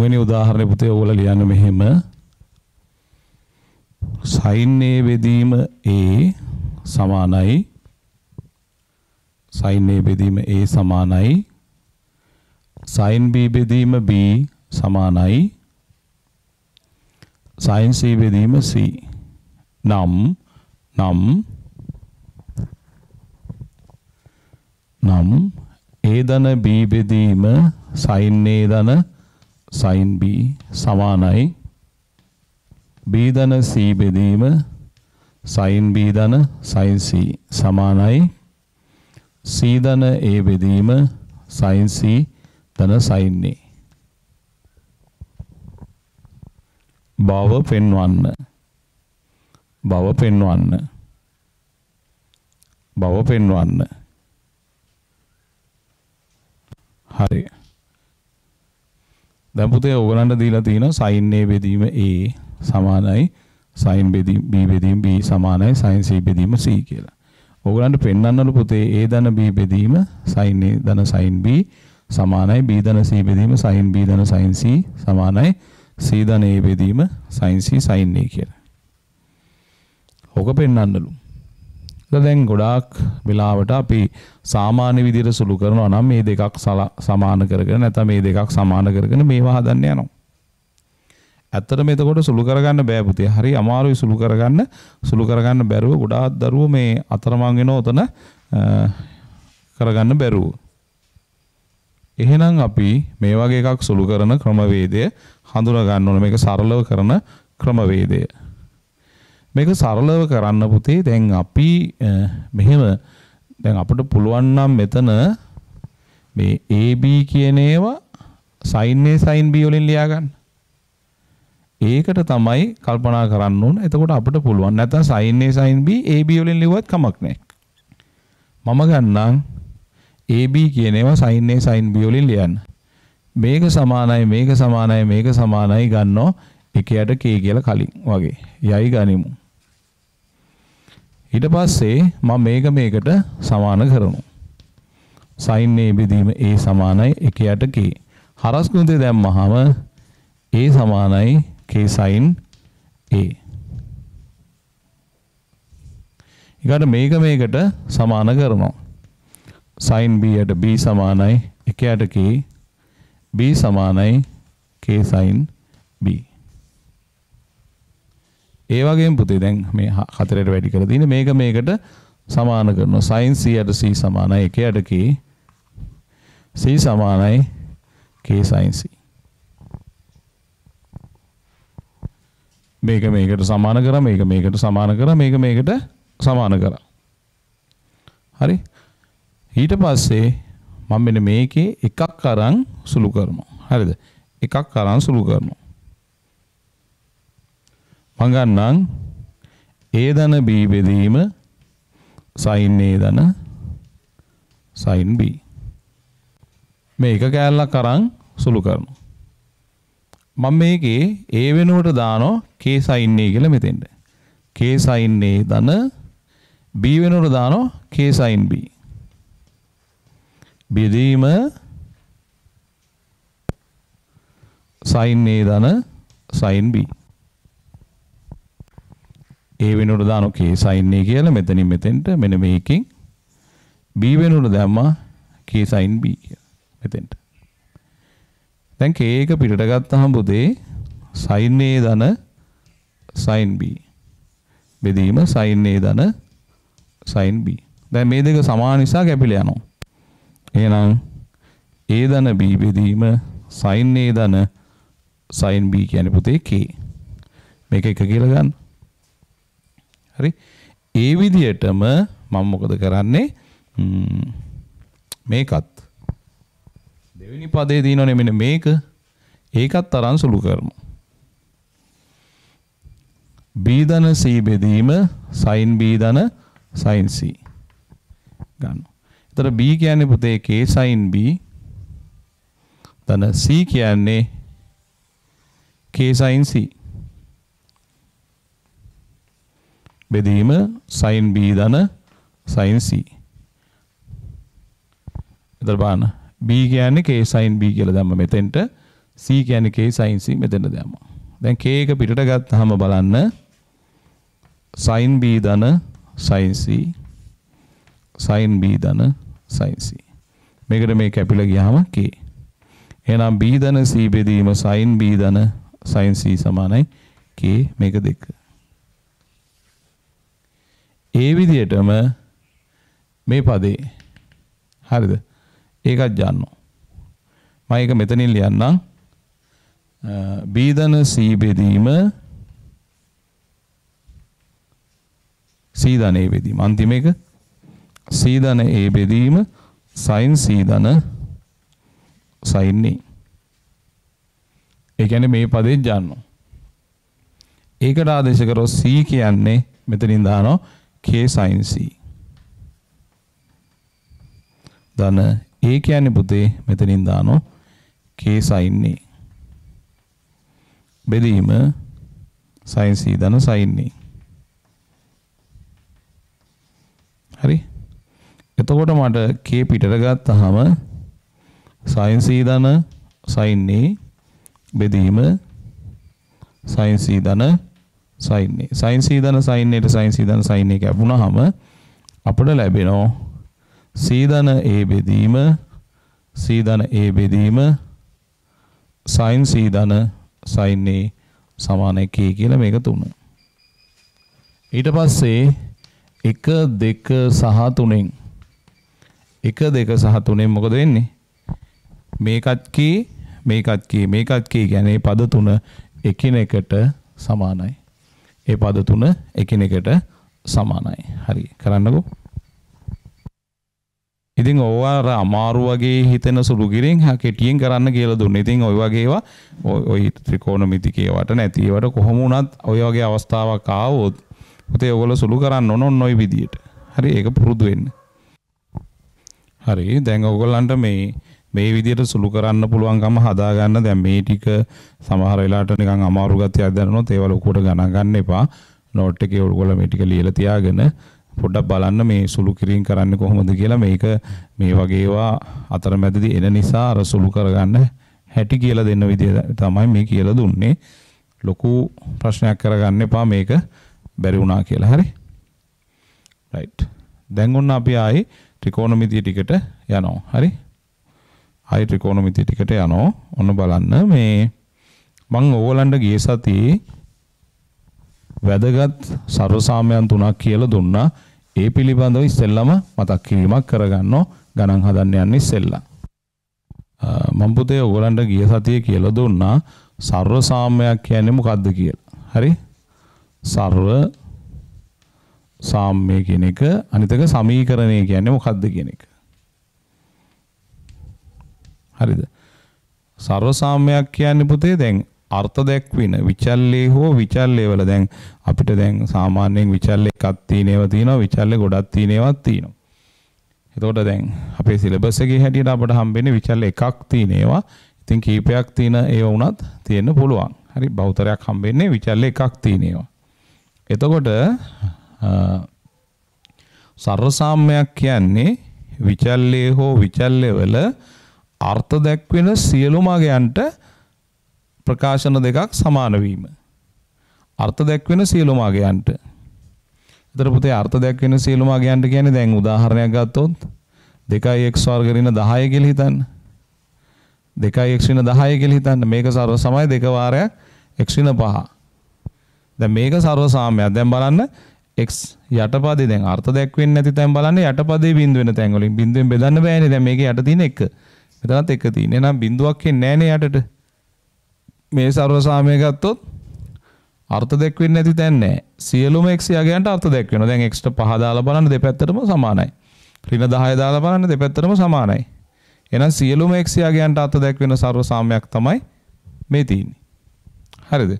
තුන්වෙනි උදාහරණය පුතේ ඔයගොල්ලෝ ලියන්න මෙහෙම. sin A බෙදීම A සමානයි sin A බෙදීම A සමානයි sin B බෙදීම B සමානයි sin C බෙදීම C. නම් A ධන B බෙදීම sin A ධන sin B සමානයි B ධන C බෙදීම sin B ධන sin C සමානයි C ධන A බෙදීම sin C ධන sin A. බව පෙන්වන්න හරි. දැන් පුතේ ඔයගලන්ට දීලා තියෙනවා sin A බෙදීම A සමානයි sin B බෙදීම B සමානයි sin C බෙදීම C කියලා. ඔයගලන්ට පෙන්වන්නලු පුතේ A ධන B බෙදීම sin A ධන sin B සමානයි B ධන C බෙදීම sin B ධන sin C සමානයි C ධන A බෙදීම sin C sin A කියලා. ඔක පෙන්වන්නලු. දැන් ගොඩාක් වෙලාවට අපි සාමාන්‍ය විදිහට සුළු කරනවා නම් මේ දෙකක් සමාන කරගෙන නැත්නම් මේ දෙකක් සමාන කරගෙන මේවා හදන්න යනවා. ඇත්තටම එතකොට සුළු කරගන්න බෑ පුතේ. හරි අමාරුයි සුළු කරගන්න බැරුව ගොඩාක් දරුවෝ මේ අතරමං වෙන උතන කරගන්න බැරුව. එහෙනම් අපි මේ වගේ එකක් සුළු කරන ක්‍රමවේදය හඳුනා ගන්න ඕනේ. මේක සරලව කරන ක්‍රමවේදය. මේක සරලව කරන්න පුතේ දැන් අපි මෙහෙම දැන් අපිට පුළුවන් නම් මෙතන මේ AB කියන ඒවා sin A sin B වලින් ලියා ගන්න. ඒකට තමයි කල්පනා කරන්න ඕන. එතකොට අපිට පුළුවන් නැත්නම් sin A sin B AB වලින් ලිව්වත් කමක් නැහැ. මම ගන්නම් AB කියන ඒවා sin A sin B වලින් ලියන්න. මේක සමානයි ගන්නෝ එකයට K කියලා කලින් වගේ. යයි ගනිමු. ඊට පස්සේ මම මේකට සමාන කරනවා. sin A බෙදීම A සමානයි එකයට K. හරස් ගුණය දැම්මහම A සමානයි K sin A. ඊකට මේකට සමාන කරනවා. sin B යට B සමානයි එකයට K. B සමානයි K sin B. ඒ වගේම පුතේ දැන් මේ හතරට වැඩි කරලා තියෙන මේකට සමාන කරනවා. sin C යට C සමානයි එකයට K. C සමානයි K sin C. මේකට සමාන කරා මේකට සමාන කරා. හරි. ඊට පස්සේ මම මෙන්න මේකේ එකක් අරන් සුළු කරනවා. හරිද? එකක් අරන් සුළු කරනවා. මම ගන්නම් A ධන B බෙදීම sin A ධන sin B. මේ එක කෑල්ලක් අරන් සුළු කරනවා. මම මේකේ A වෙනුවට දානවා K sin A කියලා මෙතෙන්ට. K sin A ධන B වෙනුවට දානවා K sin B. බෙදීම sin A ධන sin B. A වෙනුවට දානවා K sin A කියලා මෙතනින් මෙතෙන්ට මෙන්න මේකෙන් B වෙනුවට දැම්මා K sin B කියලා මෙතෙන්ට. දැන් K එක පිටට ගත්තාම පුතේ sin A ධන sin B බෙදීම sin A ධන sin B. දැන් මේ දෙක සමාන නිසා කැපිලා යනවා. එහෙනම් A ධන B බෙදීම sin A ධන sin B කියන්නේ පුතේ K. මේක එක කියලා ගන්න. හරි. ඒ විදිහටම මම මොකද කරන්නේ? මේකත් දෙවෙනි පදේ දිනවනේ මෙන්න මේක. ඒකත් තරම් සුළු කරමු. B ධන C බෙදීම sin B ධන sin C ගන්නවා. එතකොට B කියන්නේ පුතේ K sin B ධන C කියන්නේ K sin C බෙදීම sin B ධන sin C. එතකොට බලන්න B කියන්නේ K sin B කියලා දැම්ම මෙතෙන්ට c කියන්නේ k sin c මෙතන දැම්මා. දැන් k එක පිටට ගත්තාම බලන්න sin b ධන sin c sin b ධන sin c. මේකට මේ කැපිලා ගියාම k. එහෙනම් b ධන c බෙදීම sin b ධන sin c සමානයි k මේක 2. ඒ විදිහටම මේ පදේ හරිද? ඒකත් ගන්නවා. මම ඒක මෙතනින් ලියන්නම්. b ධන c බෙදීම c ධන a බෙදීම. අන්තිම එක c ධන a බෙදීම sin c ධන sin a. ඒ කියන්නේ මේ පදේ ගන්නවා. ඒකට ආදේශ කරොත් c කියන්නේ මෙතනින් දානවා k sin c. ධන a කියන්නේ පුතේ මෙතනින් දානවා k sin a. බෙදීම sin c ධන sin a. හරි. එතකොට මට k පිටට ගත්තාම sin c ධන sin a බෙදීම sin c ධන sin a. sin c ධන sin a ට sin c ධන sin a කැපුණාම අපිට ලැබෙනවා c ධන a බෙදීම c ධන a බෙදීම sin c ධන sin a සමානයි k කියලා මේක 3. ඊට පස්සේ 1 2 සහ 3න් 1 2 සහ 3න් මොකද වෙන්නේ? මේකත් k මේකත් k මේකත් k කියන්නේ පද තුන එකිනෙකට සමානයි. ඒ පද තුන එකිනෙකට සමානයි. හරි කරන්නකෝ. ඉතින් ඕවා අමාරු වගේ හිතෙන සුළු කිරින් කෙටියෙන් කරන්න කියලා දුන්නා. ඉතින් ওই වගේ ඒවා ওই ත්‍රිකෝණමිතික ඒවට නැති ඒවට කොහොම වුණත් ওই වගේ අවස්ථාවක් ආවොත් පුතේ ඔයගොල්ලෝ සුළු කරන්න ඕන ඔය විදියට. හරි ඒක පුරුදු වෙන්න. හරි දැන් ඔයගොල්ලන්ට මේ විදියට සුළු කරන්න පුළුවන්කම හදා ගන්න. දැන් මේ ටික සමහර වෙලාවට නිකන් අමාරු ගතියක් දැනෙනොත් ඒවා ලොකුවට ගණන් ගන්න එපා. නෝට් එකේ ඔයගොල්ලෝ මේ ටික ලියලා තියාගෙන පොඩ්ඩක් බලන්න මේ සුළු කිරීම කරන්නේ කොහොමද කියලා. මේක මේ වගේ ඒවා අතරමැදදී එන නිසා අර සුළු කරගන්න හැටි කියලා දෙන්න විදිය තමයි මේ කියලා දුන්නේ. ලොකු ප්‍රශ්නයක් කරගන්න එපා මේක බැරි වුණා කියලා. හරි. රයිට්. දැන් ඔන්න අපි ආයේ ත්‍රිකෝණමිතිය ටිකට යනවා. හරි. ආයේ ත්‍රිකෝණමිතිය ටිකට යනවා. ඔන්න බලන්න මේ මම ඕගලන්ට ගිය සතියේ වැදගත් සර්වසාමයන් 3ක් කියලා දුන්නා. ඒ පිළිබඳව ඉස්සෙල්ලම මතක් කිරීමක් කරගන්නවා ගණන් හදන්න යන්නේ ඉස්සෙල්ලා. මම පුතේ ඔයගලන්ට ගිය සතියේ කියලා දුන්නා සර්වසාමයක් කියන්නේ මොකක්ද කියලා. හරි? සර්ව සාම්‍ය කියන එක අනිත් එක සමීකරණය කියන්නේ මොකක්ද කියන එක. හරිද? සර්වසාම්‍යයක් කියන්නේ පුතේ දැන් අර්ථ දැක්වින විචල්ලේ හෝ විචල්ලේ වල දැන් අපිට දැන් සාමාන්‍යයෙන් විචල්ලේ එකක් තියෙනවා විචල්ලේ ගොඩක් තියෙනවා. එතකොට දැන් අපේ සිලබස් එකේ හැටියට අපට හම්බෙන්නේ විචල්ලේ එකක් තියෙනවා. ඉතින් කීපයක් තියෙන ඒව වුණත් තියෙන්න පුළුවන්. හරි බහුතරයක් හම්බෙන්නේ විචල්ලේ එකක් තියෙනවා. එතකොට සර්වසාම්‍යයක් කියන්නේ විචල්ලේ හෝ විචල්ලේ වල අර්ථ දැක්වෙන සියලුම අගයන්ට ප්‍රකාශන දෙකක් සමාන වීම. අර්ථ දැක්වෙන සියලුම අගයන්ට. එතකොට පුතේ අර්ථ දැක්වෙන සියලුම අගයන්ට කියන්නේ දැන් උදාහරණයක් ගත්තොත් 2x වර්ග ඍණ 10 කියලා හිතන්න. 2x ඍණ 10 කියලා හිතන්න. මේක සර්ව සමය 2 වාරයක් x ඍණ 5. දැන් මේක සර්ව සාම්‍යයක්. දැන් බලන්න x යටපදේ දැන් අර්ථ දැක්වෙන්නේ නැති තැන් බලන්න යටපදේ බිඳු වෙන තැන් වලින් බිඳුවෙන් බෙදන්න බෑනේ. දැන් මේකේ යට තියෙන 1. මෙතනත් 1 තියෙන. එහෙනම් බිඳුවක් එන්නේ නැහනේ යටට. මේ සර්ව සාමය ගත්තොත් අර්ථ දැක්වෙන්නේ නැති තැන් නැහැ. සියලුම x යගයන්ට අර්ථ දැක්වෙනවා. දැන් x ට 5 දාලා බලන්න දෙපැත්තටම සමානයි. ඍණ 10 දාලා බලන්න දෙපැත්තටම සමානයි. එහෙනම් සියලුම x යගයන්ට අර්ථ දැක්වෙන සර්ව සාමයක් තමයි මේ තියෙන්නේ. හරිද?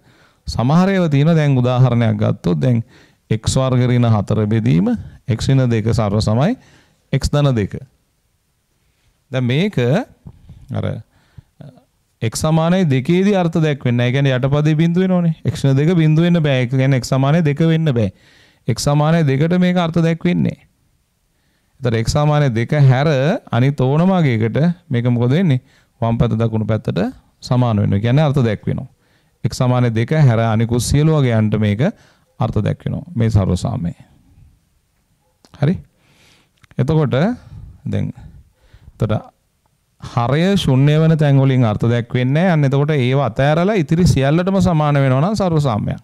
සමහර ඒවා තියෙනවා දැන් උදාහරණයක් ගත්තොත් දැන් x වර්ග ඍණ 4 බෙදීම x ඍණ 2 සර්ව සමයි x ධන 2. දැන් මේක අර x සමානයි 2ේදී අර්ථ දැක්වෙන්නේ නැහැ. ඒ කියන්නේ යටපදේ බිඳු වෙනෝනේ. x න 2 බිඳු වෙන්න බෑ. ඒ කියන්නේ x සමානයි 2 වෙන්න බෑ. x සමානයි 2ට මේක අර්ථ දැක්වෙන්නේ නැහැ. ඒතර x සමානයි 2 හැර අනිත් ඕනම අගයකට මේක මොකද වෙන්නේ? වම් පැත්ත දකුණු පැත්තට සමාන වෙනවා. කියන්නේ අර්ථ දැක්වෙනවා. x සමාන 2 හැර අනිකුත් සියලු වගයන්ට මේක අර්ථ දැක්වෙනවා. මේ සර්ව සාමය. හරි? එතකොට දැන් හරය ශුන්‍ය වෙන තැන් වලින් අර්ථ දැක්වෙන්නේ නැහැ. අන්න එතකොට ඒව අතහැරලා ඉතිරි සියල්ලටම සමාන වෙනවා නම් සර්ව සාමයක්.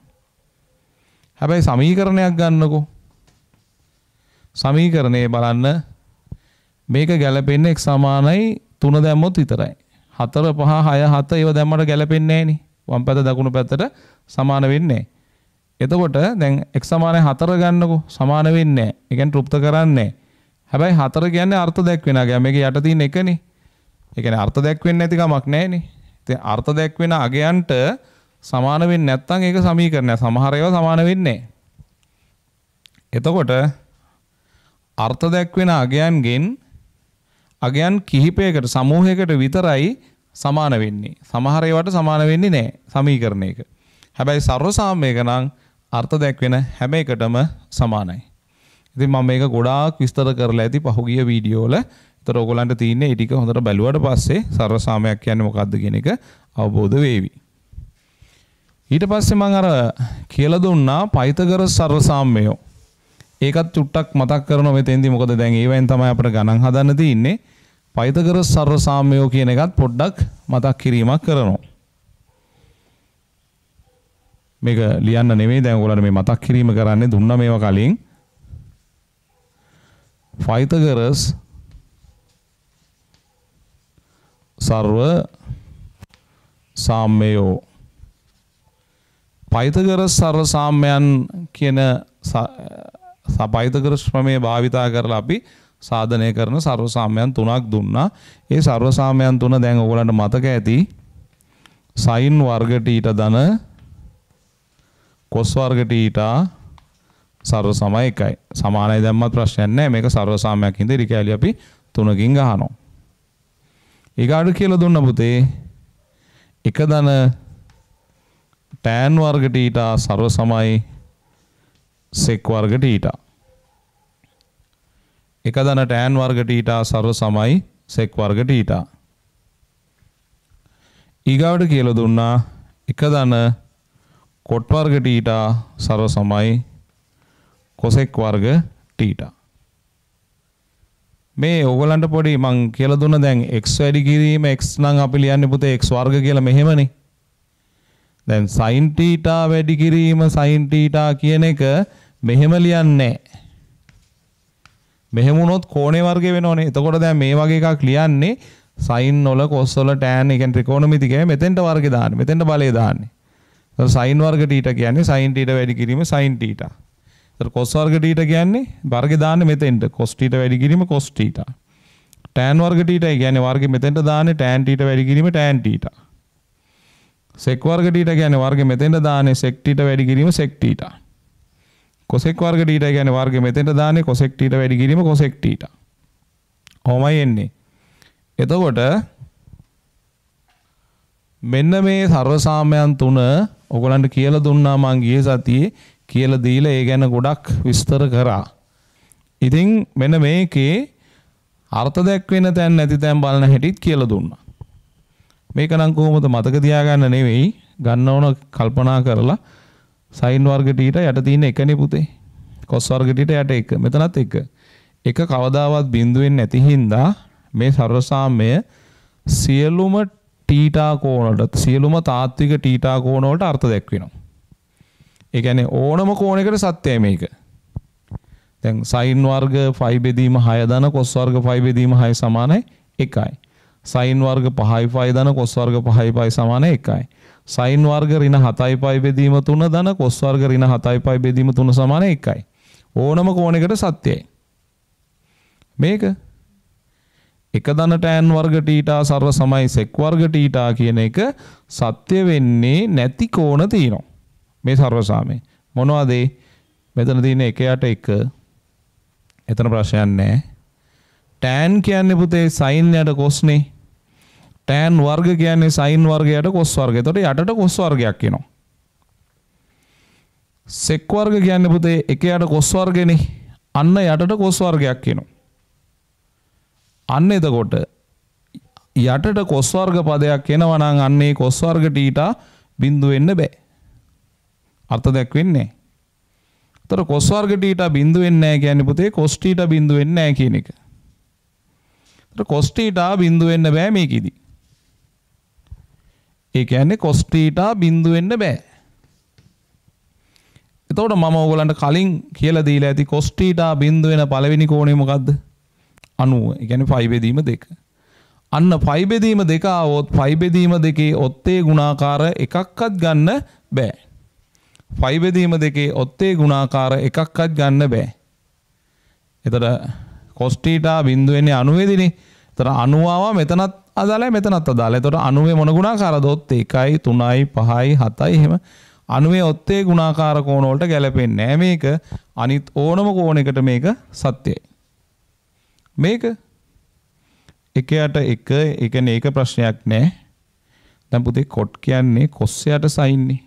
හැබැයි සමීකරණයක් ගන්නකො. සමීකරණේ බලන්න මේක ගැලපෙන්නේ x සමානයි 3 දැම්මොත් විතරයි. 4 5 6 7 ඒව දැම්මට ගැලපෙන්නේ නැහැ නේ. වම් පැත්ත දකුණු පැත්තට සමාන වෙන්නේ නැහැ. එතකොට දැන් x සමානයි 4 ගන්නකො සමාන වෙන්නේ නැහැ. ඒ කියන්නේ තෘප්ත කරන්නේ නැහැ. හැබැයි 4 කියන්නේ අර්ථ දැක්වෙනා. ගෑ මේක යට තියෙන එකනේ. ඒ කියන්නේ අර්ථ දැක්වෙන්නේ නැති කමක් නැහැනේ. ඉතින් අර්ථ දැක්වෙන අගයන්ට සමාන වෙන්නේ නැත්නම් ඒක සමීකරණයක්. සමහර ඒවා සමාන වෙන්නේ නැහැ. එතකොට අර්ථ දැක්වෙන අගයන්ගෙන් අගයන් කිහිපයකට සමූහයකට විතරයි සමාන වෙන්නේ. සමහර ඒවාට සමාන වෙන්නේ නැහැ සමීකරණයක. හැබැයි සර්ව සාමයක නම් අර්ථ දැක්වෙන හැම එකටම සමානයි. ඉතින් මම මේක ගොඩාක් විස්තර කරලා ඇති පහුගිය වීඩියෝ වල. ඒතර ඔයගලන්ට තියෙන්නේ මේ ටික හොඳට බැලුවාට පස්සේ සර්ව සාමයක් කියන්නේ මොකක්ද කියන එක අවබෝධ වෙවි. ඊට පස්සේ මම අර කියලා දුන්නා පයිතගරස් සර්ව සාමය. ඒකත් චුට්ටක් මතක් කරනවා මෙතෙන්දී. මොකද දැන් ඒවෙන් තමයි අපිට ගණන් හදන්න තියෙන්නේ. පයිතගරස් සර්ව සාමය කියන එකත් පොඩ්ඩක් මතක් කිරීමක් කරනවා. මේක ලියන්න නෙමෙයි දැන් ඔයගොල්ලන්ට මේ මතක් කිරීම කරන්නේ දුන්නා මේවා කලින්. පයිතගරස් සර්ව සාමයෝ. පයිතගරස් සර්ව සාමයන් කියන පයිතගරස් ප්‍රමේය භාවිතා කරලා අපි සාධනය කරන සර්ව සාමයන් තුනක් දුන්නා. ඒ සර්ව සාමයන් තුන දැන් ඔයගොල්ලන්ට මතක ඇති. sin වර්ග θ ධන cos වර්ග θ සර්ව සම 1යි. සමානයි දැම්මත් ප්‍රශ්නයක් නැහැ. මේක සර්ව සාමයක් හින්දා ඉරි කැලි අපි තුනකින් ගහනවා. ඊගාට කියලා දුන්න පුතේ 1 ධන tan වර්ග θ සර්ව සමයි sec වර්ග θ. 1 ධන tan වර්ග θ සර්ව සමයි sec වර්ග θ. ඊගාට කියලා දුන්නා 1 ධන cot වර්ග θ සර්ව සමයි cosec වර්ග θ. මේ ඕගලන්ට පොඩි මං කියලා දුන්න දැන් x වැඩි කිරීම x නම් අපි ලියන්නේ පුතේ x වර්ග කියලා මෙහෙමනේ. දැන් sin θ වැඩි කිරීම sin θ කියන එක මෙහෙම ලියන්නේ නැහැ. මෙහෙම වුණොත් කෝණේ වර්ගය වෙනවනේ. එතකොට දැන් මේ වගේ එකක් ලියන්නේ sin වල cos වල tan ඒ කියන්නේ ත්‍රිකෝණමිතිකය මෙතෙන්ට වර්ගය දාන්නේ. මෙතෙන්ට බලය දාන්නේ. එතකොට sin වර්ග θ කියන්නේ sin θ වැඩි කිරීම sin θ. එතකොට cos වර්ග θ කියන්නේ වර්ගය දාන්නේ මෙතෙන්ට. cos θ වැඩි කිරීම cos θ. tan වර්ග θ කියන්නේ වර්ගය මෙතෙන්ට දාන්නේ tan θ වැඩි කිරීම tan θ. sec වර්ග θ කියන්නේ වර්ගය මෙතෙන්ට දාන්නේ sec θ වැඩි කිරීම sec θ. cosec වර්ග θ කියන්නේ වර්ගය මෙතෙන්ට දාන්නේ cosec θ වැඩි කිරීම cosec θ. කොහොමයි එන්නේ? එතකොට මෙන්න මේ සර්ව සාමයන් තුන ඔයගලන්ට කියලා දුන්නා මං ගියේ සතියේ කියලා දීලා ඒ ගැන ගොඩක් විස්තර කරා. ඉතින් මෙන්න මේකේ අර්ථ දැක්වෙන තැන් නැති තැන් බලන හැටිත් කියලා දුන්නා. මේක නම් කොහොමද මතක තියාගන්න නෙවෙයි ගන්න ඕන කල්පනා කරලා sin වර්ග θ යට තියෙන එකනේ පුතේ. cos වර්ග θ යට එක. මෙතනත් එක. එක කවදාවත් බිඳුවෙන් නැති හින්දා මේ සර්ව සාමය සියලුම θ කෝණවලට සියලුම තාත්වික θ කෝණවලට අර්ථ දැක්වෙනවා. ඒ කියන්නේ ඕනම කෝණයකට සත්‍යයි මේක. දැන් sin වර්ග 5 බෙදීම 6 ධන cos වර්ග 5 බෙදීම 6 සමානයි 1යි. sin වර්ග 5යි 5 ධන cos වර්ග 5යි 5 සමානයි 1යි. sin වර්ග ඍණ 7යි 5 බෙදීම 3 ධන cos වර්ග ඍණ 7යි 5 බෙදීම 3 සමානයි 1යි. ඕනම කෝණයකට සත්‍යයි. මේක 1 ධන tan වර්ග θ සර්ව සමයි sec වර්ග θ කියන එක සත්‍ය වෙන්නේ නැති කෝණ තියෙනවා. මේ සර්ව සාමය. මොනවද? මෙතන තියෙන 1 යට 1. එතන ප්‍රශ්නයක් නැහැ. tan කියන්නේ පුතේ sin යට cos නේ. tan වර්ග කියන්නේ sin වර්ගයට cos වර්ගය. එතකොට යටට cos වර්ගයක් එනවා. sec වර්ග කියන්නේ පුතේ 1 යට cos වර්ගනේ. අන්න යටට cos වර්ගයක් එනවා. අන්න එතකොට යටට කොස් වර්ග පදයක් එනවා නම් අන්නේ කොස් වර්ග තීටා බිඳුව වෙන්න බෑ. අර්ථ දැක්වෙන්නේ නැහැ. ඒතර කොස් වර්ග තීටා බිඳුව වෙන්නේ නැහැ කියන්නේ පුතේ කොස් තීටා බිඳුව වෙන්නේ නැහැ කියන එක. ඒතර කොස් තීටා බිඳුව වෙන්න බෑ මේකෙදි. ඒ කියන්නේ කොස් තීටා බිඳුව වෙන්න බෑ. එතකොට මම ඔයගලන්ට කලින් කියලා දීලා ඇති කොස් තීටා බිඳුව වෙන පළවෙනි කෝණය මොකද්ද? 90. ඒ කියන්නේ π බෙදීම 2. අන්න π බෙදීම 2 આવොත් π බෙදීම 2 ඔත්තේ ගුණාකාර එකක්වත් ගන්න බෑ. π බෙදීම 2 ඔත්තේ ගුණාකාර එකක්වත් ගන්න බෑ. එතකොට cos θ බිඳුව වෙන්නේ 90 දිනේ. එතකොට 90 ආවා මෙතනත් අදාළයි මෙතනත් අදාළයි. එතකොට 90 මොන ගුණාකාරද? ඔත් 1යි 3යි 5යි 7යි එහෙම 90 ඔත්තේ ගුණාකාර කෝණ වලට ගැලපෙන්නේ නැහැ මේක. අනිත් ඕනම කෝණයකට මේක සත්‍යයි. මේක එකයට එක ඒ කියන්නේ ඒක ප්‍රශ්නයක් නෑ. දැන් පුතේ cot කියන්නේ cos යට sin නේ.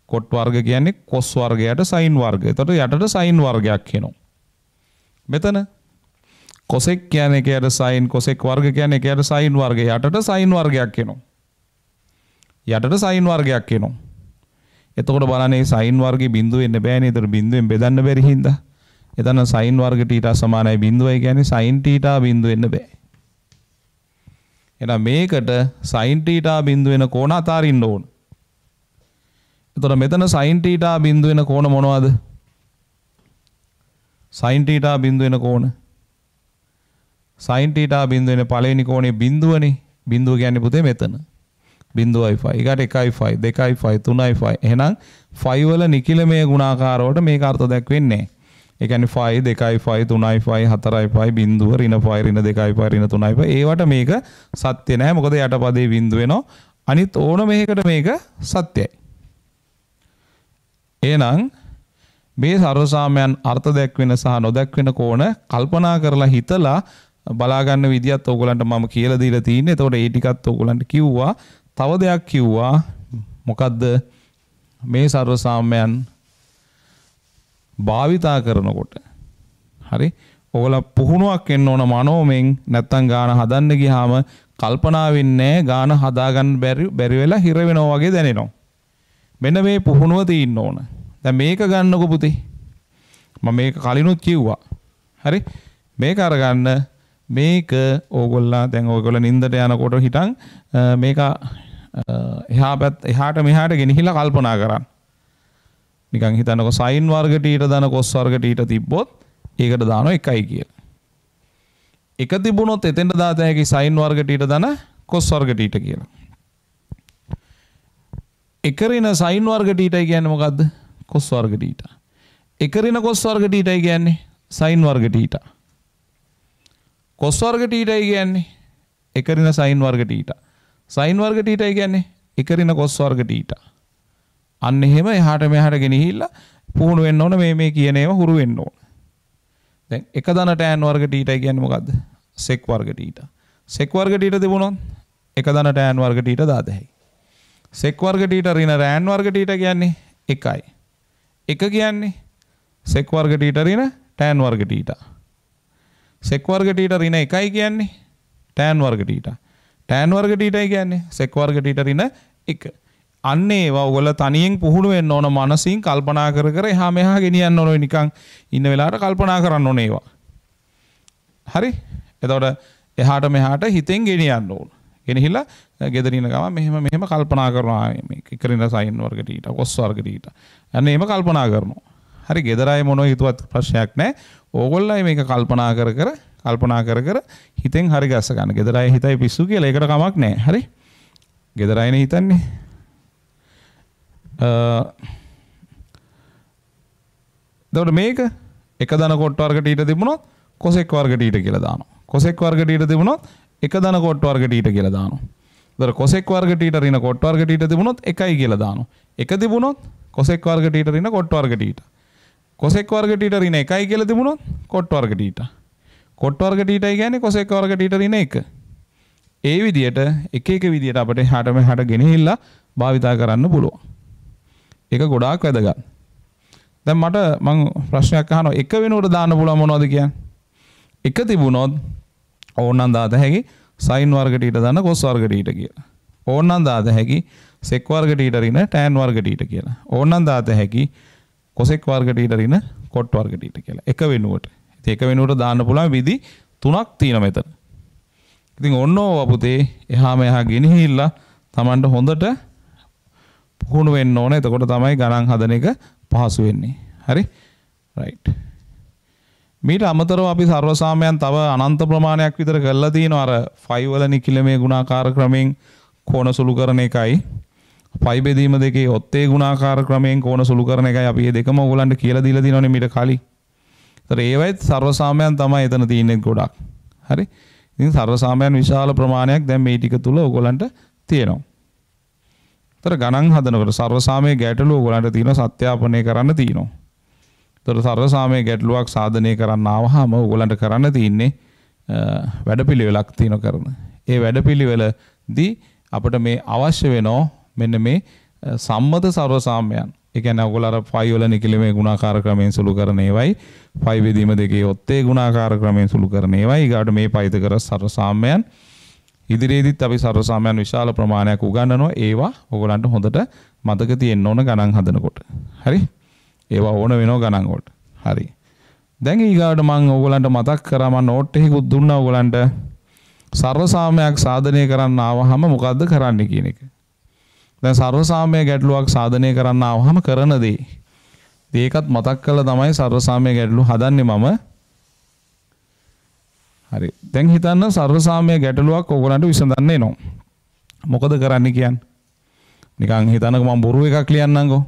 cot වර්ග කියන්නේ cos වර්ගයට sin වර්ගය. එතකොට යටට sin වර්ගයක් එනවා. මෙතන cosec කියන්නේ එකයට sin cosec වර්ග කියන්නේ එකයට sin වර්ගය. යටට sin වර්ගයක් එනවා. යටට sin වර්ගයක් එනවා. එතකොට බලන්න මේ sin වර්ගේ බිඳුව වෙන්න බෑනේ. ඒතර බිඳුවෙන් බෙදන්න බැරි හින්දා එතන sin වර්ග θ සමානයි බිඳුවයි කියන්නේ sin θ බිඳුව වෙන්න බෑ. එහෙනම් මේකට sin θ බිඳුව වෙන කෝණ අතාරින්න ඕන. එතකොට මෙතන sin θ බිඳුව වෙන කෝණ මොනවද? sin θ බිඳුව වෙන කෝණ. sin θ බිඳුව වෙන පළවෙනි කෝණේ බිඳුවනේ. බිඳුව කියන්නේ පුතේ මෙතන. බිඳුවයි ෆයි. ඊකට 1යි ෆයි 2යි ෆයි 3යි ෆයි. එහෙනම් ෆයි වල නිකිලමය ගුණාකාර වලට මේක අර්ථ දැක්වෙන්නේ නැහැ. ඒ කියන්නේ ෆයි 2යි ෆයි 3යි ෆයි 4යි ෆයි බිඳුව ඍණ ෆයි ඍණ 2යි ෆයි ඍණ 3යි ෆයි. ඒවට මේක සත්‍ය නැහැ. මොකද යටපදේ බිඳුව වෙනවා. අනිත් ඕන මේකට මේක සත්‍යයි. එහෙනම් මේ සර්වසාමයන් අර්ථ දැක්වෙන සහ නොදැක්වෙන කෝණ කල්පනා කරලා හිතලා බලා ගන්න විදියත් ඕගලන්ට මම කියලා දීලා තියෙන්නේ. එතකොට ඒ ටිකත් ඕගලන්ට කිව්වා. තව දෙයක් කිව්වා. මොකද්ද? මේ සර්වසාමයන් භාවිතා කරනකොට හරි ඔයාලා පුහුණුවක් එන්න ඕන මනෝමෙන්. නැත්තම් ගාන හදන්න ගියාම කල්පනා වෙන්නේ ගාන හදාගන්න බැරි වෙලා හිර වෙනවා වගේ දැනෙනවා. මෙන්න මේ පුහුණුව තියෙන්න ඕන. දැන් මේක ගන්නකො පුතේ. මම මේක කලිනුත් කිව්වා. හරි මේක අරගන්න. මේක ඕගොල්ලෝ දැන් ඔයගොල්ලෝ නින්දට යනකොට හිටන් මේක එහාට මෙහාට ගෙනහිලා කල්පනා කරන්න. නිකන් හිතන්නකො sin වර්ග θ දාන cos වර්ග θ තිබ්බොත් ඒකට දානවා 1යි කියලා. එක තිබුණොත් එතෙන්ට දාත හැකි sin වර්ග θ දාන cos වර්ග θ කියලා. එක ඍණ sin වර්ග θ කියන්නේ මොකද්ද? cos වර්ග θ. එක ඍණ cos වර්ග θ කියන්නේ sin වර්ග θ. cos වර්ග θ කියන්නේ එක ඍණ sin වර්ග θ. sin වර්ග θ කියන්නේ එක ඍණ cos වර්ග θ. අන්න එහෙම එහාට මෙහාට ගෙනහිල්ලා පුහුණු වෙන්න ඕන. මේ කියන ඒවා හුරු වෙන්න ඕන. දැන් එක දන tan වර්ග θ කියන්නේ මොකද්ද? sec වර්ග θ. sec වර්ග θ තිබුණොත් එක දන tan වර්ග θ දාත හැකියි. sec වර්ග θ ඍණ tan වර්ග θ කියන්නේ 1යි. 1 කියන්නේ sec වර්ග θ ඍණ tan වර්ග θ. sec වර්ග θ ඍණ 1යි කියන්නේ tan වර්ග θ. tan වර්ග θ කියන්නේ sec වර්ග θ ඍණ 1. අන්න ඒවා ඔයගොල්ලෝ තනියෙන් පුහුණු වෙන්න ඕන. මනසින් කල්පනා කර කර එහා මෙහා ගෙනියන්න ඕන. නිකන් ඉන්න වෙලාවට කල්පනා කරන්න ඕන ඒවා. හරි? එතකොට එහාට මෙහාට හිතෙන් ගෙනියන්න ඕන. ගෙනහිලා ගෙදර ඉන්න ගමන් මෙහෙම කල්පනා කරනවා. මේක ඉකරින sin වර්ග θ cos වර්ග θ. අන්න එහෙම කල්පනා කරනවා. හරි ගෙදර අය මොනව හිතුවත් ප්‍රශ්නයක් නැහැ. ඕගොල්ලෝ මේක කල්පනා කර හිතෙන් හරි ගස්ස ගන්න. ගෙදර අය හිතයි පිස්සු කියලා. ඒකට කමක් නැහැ. හරි? ගෙදර අයනේ හිතන්නේ. එතකොට මේක එක දන කොට වර්ග θ තිබුණොත් cosec වර්ග θ කියලා දානවා. cosec වර්ග θ තිබුණොත් එක දන කොට වර්ග θ කියලා දානවා. එතකොට cosec වර්ග θ ඍණ කොට වර්ග θ තිබුණොත් 1යි කියලා දානවා. එක තිබුණොත් cosec වර්ග θ ඍණ කොට වර්ග θ. cosec වර්ග θ ඍණ 1යි කියලා තිබුණොත් කොට වර්ග θ. කොට වර්ග θ කියන්නේ cosec වර්ග θ ඍණ 1. ඒ විදිහට එක විදිහට අපිට එහාට මෙහාට ගෙනහිල්ලා භාවිතා කරන්න පුළුවන්. ඒක ගොඩාක් වැදගත්. දැන් මම ප්‍රශ්නයක් අහනවා. එක වෙනුවට දාන්න පුළුවන් මොනවද කියන්නේ? එක තිබුණොත් ඕනනම් දාත හැකි sin වර්ග ඊට දාන්න cos වර්ග ඊට කියලා. ඕනනම් දාත හැකි sec වර්ග ඊට රින tan වර්ග ඊට කියලා. ඕනනම් දාත හැකි cosec වර්ග ඊට රින cot වර්ග ඊට කියලා. එක වෙනුවට. ඉතින් එක වෙනුවට දාන්න පුළුවන් විදි 3ක් තියෙනවා මෙතන. ඉතින් ඔන්න ඕවා පුතේ එහා මෙහා ගෙනහිල්ලා Tamanට හොඳට පුහුණු වෙන්න ඕනේ. එතකොට තමයි ගණන් හදන එක පහසු වෙන්නේ. හරි? right. මීට අමතරව අපි සර්වසාමයන් තව අනන්ත ප්‍රමාණයක් විතර කරලා තියෙනවා. අර 5 වල නිකිලමේ ගුණාකාර ක්‍රමයෙන් කෝණ සුළු කරන එකයි 5 බෙදීම දෙකේ ඔත්තේ ගුණාකාර ක්‍රමයෙන් කෝණ සුළු කරන එකයි අපි මේ දෙකම ඕගලන්ට කියලා දීලා තියෙනවනේ මීට කලින්. ඒතර ඒවයිත් සර්වසාමයන් තමයි එතන තියෙන්නේ ගොඩක්. හරි? ඉතින් සර්වසාමයන් විශාල ප්‍රමාණයක් දැන් මේ ටික තුල ඕගලන්ට තියෙනවා. ඒතර ගණන් හදනකොට සර්වසාමයේ ගැටලුව ඕගලන්ට තියෙනවා සත්‍යාපනය කරන්න තියෙනවා. ඒතර සර්වසාමයේ ගැටලුවක් සාධනය කරන්න ආවහම ඕගලන්ට කරන්න තියෙන්නේ වැඩපිළිවෙලක් තියෙන කරන. ඒ වැඩපිළිවෙලදී අපිට මේ අවශ්‍ය වෙනවා මෙන්න මේ සම්මත සර්වසාමයන්. ඒ කියන්නේ ඔයගොල්ලෝ අර 5 වල නිකිලමේ ගුණාකාර ක්‍රමයෙන් සුළු කරන ඒවයි 5 බෙදීම දෙකේ ඔත්තේ ගුණාකාර ක්‍රමයෙන් සුළු කරන ඒවයි ඊගාට මේ පයිත කර සර්වසාමයන් ඉදිරියේදීත් අපි සර්වසාමයන් විශාල ප්‍රමාණයක් උගන්වනවා. ඒවා ඔයගොල්ලන්ට හොඳට මතක තියෙන්න ඕන ගණන් හදනකොට. හරි? ඒවා ඕන වෙනවා ගණන් වලට. හරි. දැන් ඊගාට මම ඔයගොල්ලන්ට මතක් කරා මම නෝට් එකකුත් දුන්නා ඔයගොල්ලන්ට සර්වසාමයක් සාධනය කරන්න ආවහම මොකද්ද කරන්න කියන එක. දැන් සර්වසාමය ගැටලුවක් සාධනය කරන්න ආවහම කරන දේ. ඒකත් මතක් කරලා තමයි සර්වසාමය ගැටලුව හදන්නේ මම. හරි. දැන් හිතන්න සර්වසාමය ගැටලුවක් ඕගලන්ට විසඳන්න එනවා. මොකද කරන්න කියන්නේ? නිකන් හිතන්නකෝ මම බොරු එකක් ලියන්නම්කෝ.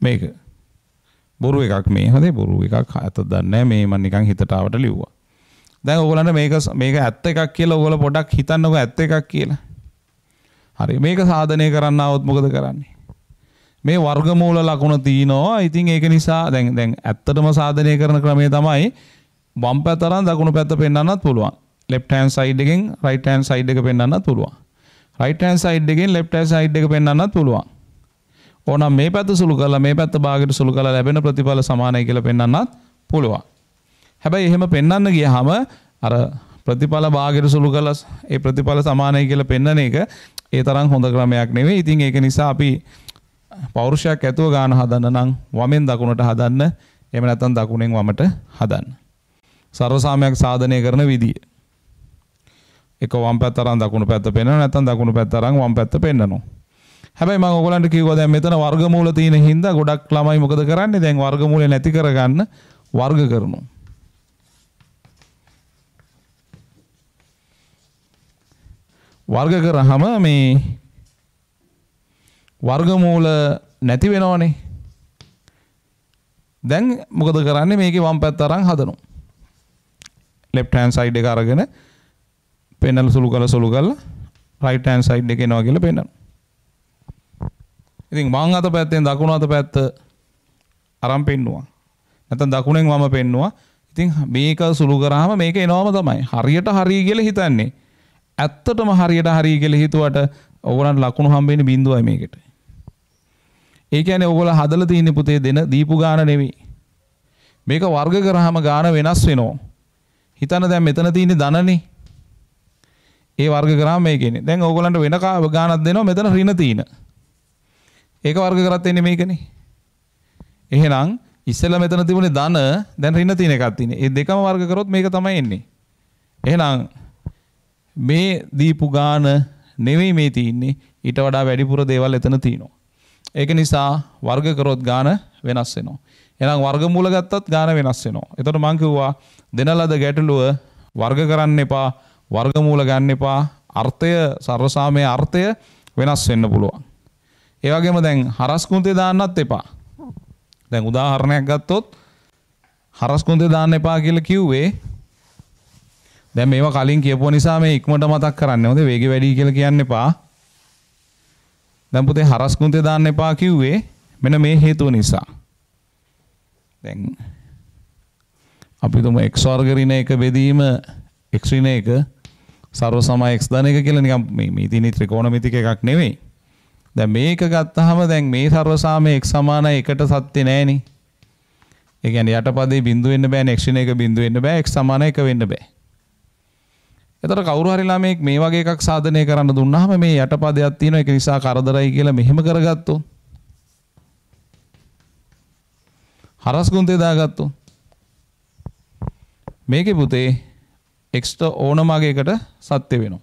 මේක බොරු එකක් මේ හදේ බොරු එකක් අත දන්නේ මේ මම නිකන් හිතට ආවට ලිව්වා. දැන් ඕගොල්ලන්ට මේක ඇත්ත එකක් කියලා ඕගොල්ලෝ පොඩ්ඩක් හිතන්නකෝ ඇත්ත එකක් කියලා. හරි මේක සාධනය කරන්න આવොත් මොකද කරන්නේ? මේ වර්ගමූල ලකුණ තියෙනවා. ඉතින් ඒක නිසා දැන් ඇත්තටම සාධනය කරන ක්‍රමය තමයි වම් පැත්ත අරන් දකුණු පැත්ත පෙන්වන්නත් පුළුවන්. left hand side එකෙන් right hand side එක පෙන්වන්නත් පුළුවන්. right hand side එකෙන් left hand side එක පෙන්වන්නත් පුළුවන්. ඕනම් මේ පැත්ත සුළු කරලා මේ පැත්ත භාගයට සුළු කරලා ලැබෙන ප්‍රතිඵල සමානයි කියලා පෙන්වන්නත් පුළුවන්. හැබැයි එහෙම පෙන්වන්න ගියාම අර ප්‍රතිඵල භාගයට සුළු කරලා ඒ ප්‍රතිඵල සමානයි කියලා පෙන්වන එක ඒ තරම් හොඳ ක්‍රමයක් නෙවෙයි. ඉතින් ඒක නිසා අපි පෞරුෂයක් ඇතුව ගාන හදන්න නම් වමෙන් දකුණට හදන්න. එහෙම නැත්නම් දකුණෙන් වමට හදන්න. සර්වසාමයක් සාධනය කරන විදිය. එක වම් පැත්ත අරන් දකුණු පැත්ත පෙන්වනවා නැත්නම් දකුණු පැත්ත අරන් වම් පැත්ත පෙන්වනවා. හැබැයි මම ඔයගලන්ට කිව්වා දැන් මෙතන වර්ගමූල තියෙන හින්දා ගොඩක් ළමයි මොකද කරන්නේ? දැන් වර්ගමූලය නැති කරගන්න වර්ග කරනවා. වර්ග කරාම මේ වර්ගමූල නැති වෙනවනේ. දැන් මොකද කරන්නේ? මේකේ වම් පැත්ත අරන් හදනවා. left hand side එක අරගෙන පෙන්නලා සුළු කරලා right hand side එක එනවා කියලා පෙන්නනවා. ඉතින් වම් අත පැත්තෙන් දකුණු අත පැත්ත අරන් පෙන්නුවා. නැත්නම් දකුණෙන් වම පෙන්නුවා. ඉතින් මේක සුළු කරාම මේක එනවම තමයි. හරියට හරිය කියලා හිතන්නේ. ඇත්තටම හරියට හරිය කියලා හිතුවට ඕගොල්ලන්ට ලකුණු හම්බෙන්නේ බිඳුවයි මේකට. ඒ කියන්නේ ඕගොල්ලෝ හදලා තියෙන පුතේ දීපු ගාන නෙවෙයි. මේක වර්ග කරාම ගාන වෙනස් වෙනවා. හිතන්න දැන් මෙතන තියෙන්නේ ධනනේ. ඒ වර්ග කරාම මේක එන්නේ. දැන් ඕගොල්ලන්ට වෙන ගානක් දෙනවා මෙතන ඍණ තියෙන. ඒක වර්ග කරත් එන්නේ මේකනේ. එහෙනම් ඉස්සෙල්ලා මෙතන තිබුණේ ධන දැන් ඍණ තියෙන එකක් තියෙන්නේ. මේ දෙකම වර්ග කරොත් මේක තමයි එන්නේ. එහෙනම් මේ දීපු ගාන නෙවෙයි මේ තියෙන්නේ. ඊට වඩා වැඩිපුර දේවල් එතන තියෙනවා. ඒක නිසා වර්ග කරොත් ගාන වෙනස් වෙනවා. එහෙනම් වර්ගමූල ගත්තත් ගාන වෙනස් වෙනවා. එතකොට මම කිව්වා දෙන ලද ගැටලුව වර්ග කරන්න එපා. වර්ගමූල ගන්න එපා. අර්ථය සර්වසාමයේ අර්ථය වෙනස් වෙන්න පුළුවන්. ඒ වගේම දැන් හරස් කුන්තේ දාන්නත් එපා. දැන් උදාහරණයක් ගත්තොත් හරස් කුන්තේ දාන්න එපා කියලා කිව්වේ දැන් මේවා කලින් කියපුව නිසා මේ ඉක්මනට මතක් කරන්න ඕනේ. වේගෙ වැඩි කියලා කියන්න එපා. දැන් පුතේ හරස් කුන්තේ දාන්න එපා කිව්වේ මෙන්න මේ හේතුව නිසා. දැන් අපි තුමු x වර්ග ඍණ 1 බෙදීම x ඍණ 1 සර්ව සම x ධන 1 කියලා නිකන් මේ තියෙන ත්‍රිකෝණමිතික එකක් නෙවෙයි. දැන් මේක ගත්තාම දැන් මේ සර්වසාමයේ x සමානයි 1ට සත්‍ය නෑනේ. ඒ කියන්නේ යටපදේ බිඳු වෙන්න බෑනේ x එක බිඳු වෙන්න බෑ x සමාන 1 වෙන්න බෑ. එතකොට කවුරු හරි ළමෙක් මේ වගේ එකක් සාධනය කරන්න දුන්නාම මේ යටපදයක් තියෙනවා ඒක නිසා කරදරයි කියලා මෙහෙම කරගත්තොත් හරස් ගුන්තේ දාගත්තොත් මේකේ පුතේ x ට ඕනමගේකට සත්‍ය වෙනවා.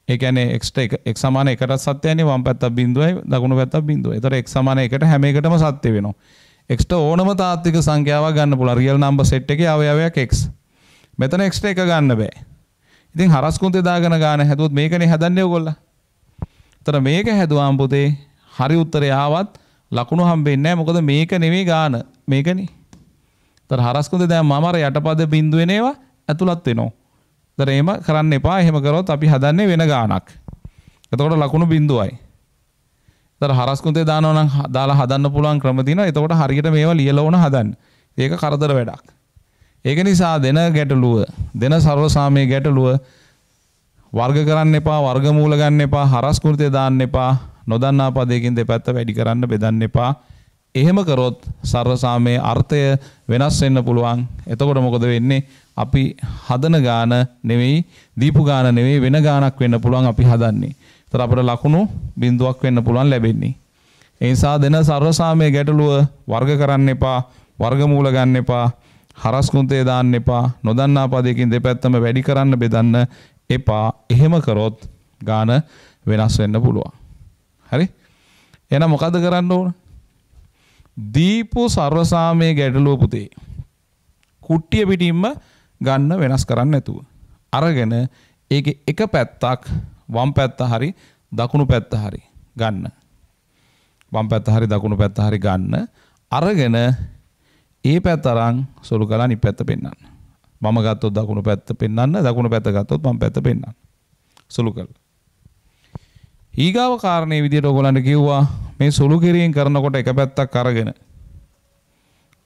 ඒ කියන්නේ x ට x සමාන 1ට සත්‍යයනේ වම් පැත්තක් බිඳුවයි දකුණු පැත්තක් බිඳුවයි. ඒතර x සමාන 1ට හැම එකටම සත්‍ය වෙනවා. x ට ඕනම තාත්වික සංඛ්‍යාවක් ගන්න පුළුවන්. රියල් නම්බර් සෙට් එකේ අවයවයක් x. මෙතන x ට 1 ගන්න බෑ. ඉතින් හරස් කුන්තේ දාගෙන ගාන හැදුවොත් මේකනේ හදන්නේ ඔයගොල්ලෝ. ඒතර මේක හැදුවාම පුතේ හරි උත්තරය ආවත් ලකුණු හම්බෙන්නේ නැහැ. මොකද මේක නෙමෙයි ගාන. මේකනේ. ඒතර හරස් කුන්තේ දැන් මම අර යටපද බිඳුවේ නේවා ඇතුළත් වෙනවා. ඒතර එහෙම කරන්න එපා. එහෙම කරොත් අපි හදන්නේ වෙන ගානක්. එතකොට ලකුණු බිඳුවයි. ඒතර හරස් කුන්තේ දානවා නම් දාලා හදන්න පුළුවන් ක්‍රම තියෙනවා. එතකොට හරියට මේවා ලියලා ඕන හදන්න. ඒක කරදර වැඩක්. ඒක නිසා දෙන ගැටලුව දෙන සර්වසාමයේ ගැටලුව වර්ග කරන්න එපා වර්ගමූල ගන්න එපා හරස් කුන්තේ දාන්න එපා නොදන්නා පදයකින් දෙපැත්ත වැඩි කරන්න බෙදන්න එපා. එහෙම කරොත් සර්වසාමයේ අර්ථය වෙනස් වෙන්න පුළුවන්. එතකොට මොකද වෙන්නේ? අපි හදන ගාන නෙවෙයි දීපු ගාන නෙවෙයි වෙන ගානක් වෙන්න පුළුවන් අපි හදන්නේ. ඒතර අපිට ලකුණු බිඳුවක් වෙන්න පුළුවන් ලැබෙන්නේ. ඒ නිසා දෙන සර්වසාමයේ ගැටලුව වර්ග කරන්න එපා වර්ගමූල ගන්න එපා හරස් කුන්තේ දාන්න එපා නොදන්නා පදයකින් දෙපැත්තම වැඩි කරන්න බෙදන්න එපා. එහෙම කරොත් ගාන වෙනස් වෙන්න පුළුවන්. හරි? එහෙනම් මොකද කරන්න ඕන? දීපු සර්වසාමයේ ගැටලුව පුතේ කුට්ටිය පිටින්ම ගන්න වෙනස් කරන්න නැතුව. අරගෙන ඒකේ එක පැත්තක් වම් පැත්ත හරි දකුණු පැත්ත හරි ගන්න. වම් පැත්ත හරි දකුණු පැත්ත හරි ගන්න. අරගෙන ඒ පැත්ත අරන් සුළු කරලා අනිත් පැත්ත පෙන්නන්න. වම ගත්තොත් දකුණු පැත්ත පෙන්නන්න, දකුණු පැත්ත ගත්තොත් වම් පැත්ත පෙන්නන්න. සුළු කරලා. ඊගාව කාරණේ විදියට ඔයගොල්ලන්ට කිව්වා මේ සුළු කිරීම කරනකොට එක පැත්තක් අරගෙන